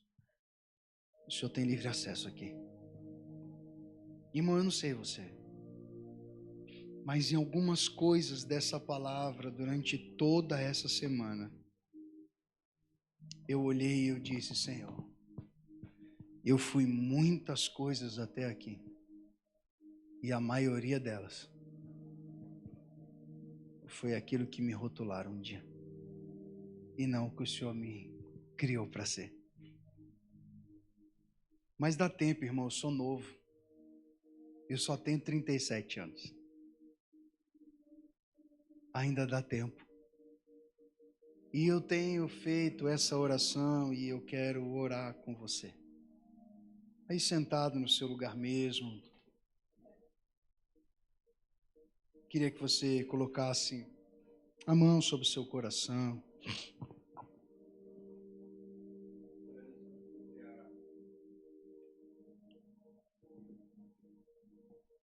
o Senhor tem livre acesso aqui. Irmão, eu não sei você, mas em algumas coisas dessa palavra, durante toda essa semana, eu olhei e eu disse: Senhor, eu fui muitas coisas até aqui, e a maioria delas foi aquilo que me rotularam um dia, e não o que o Senhor me criou para ser. Mas dá tempo, irmão, eu sou novo, eu só tenho 37 anos, ainda dá tempo. E eu tenho feito essa oração e eu quero orar com você. Aí sentado no seu lugar mesmo, queria que você colocasse a mão sobre o seu coração.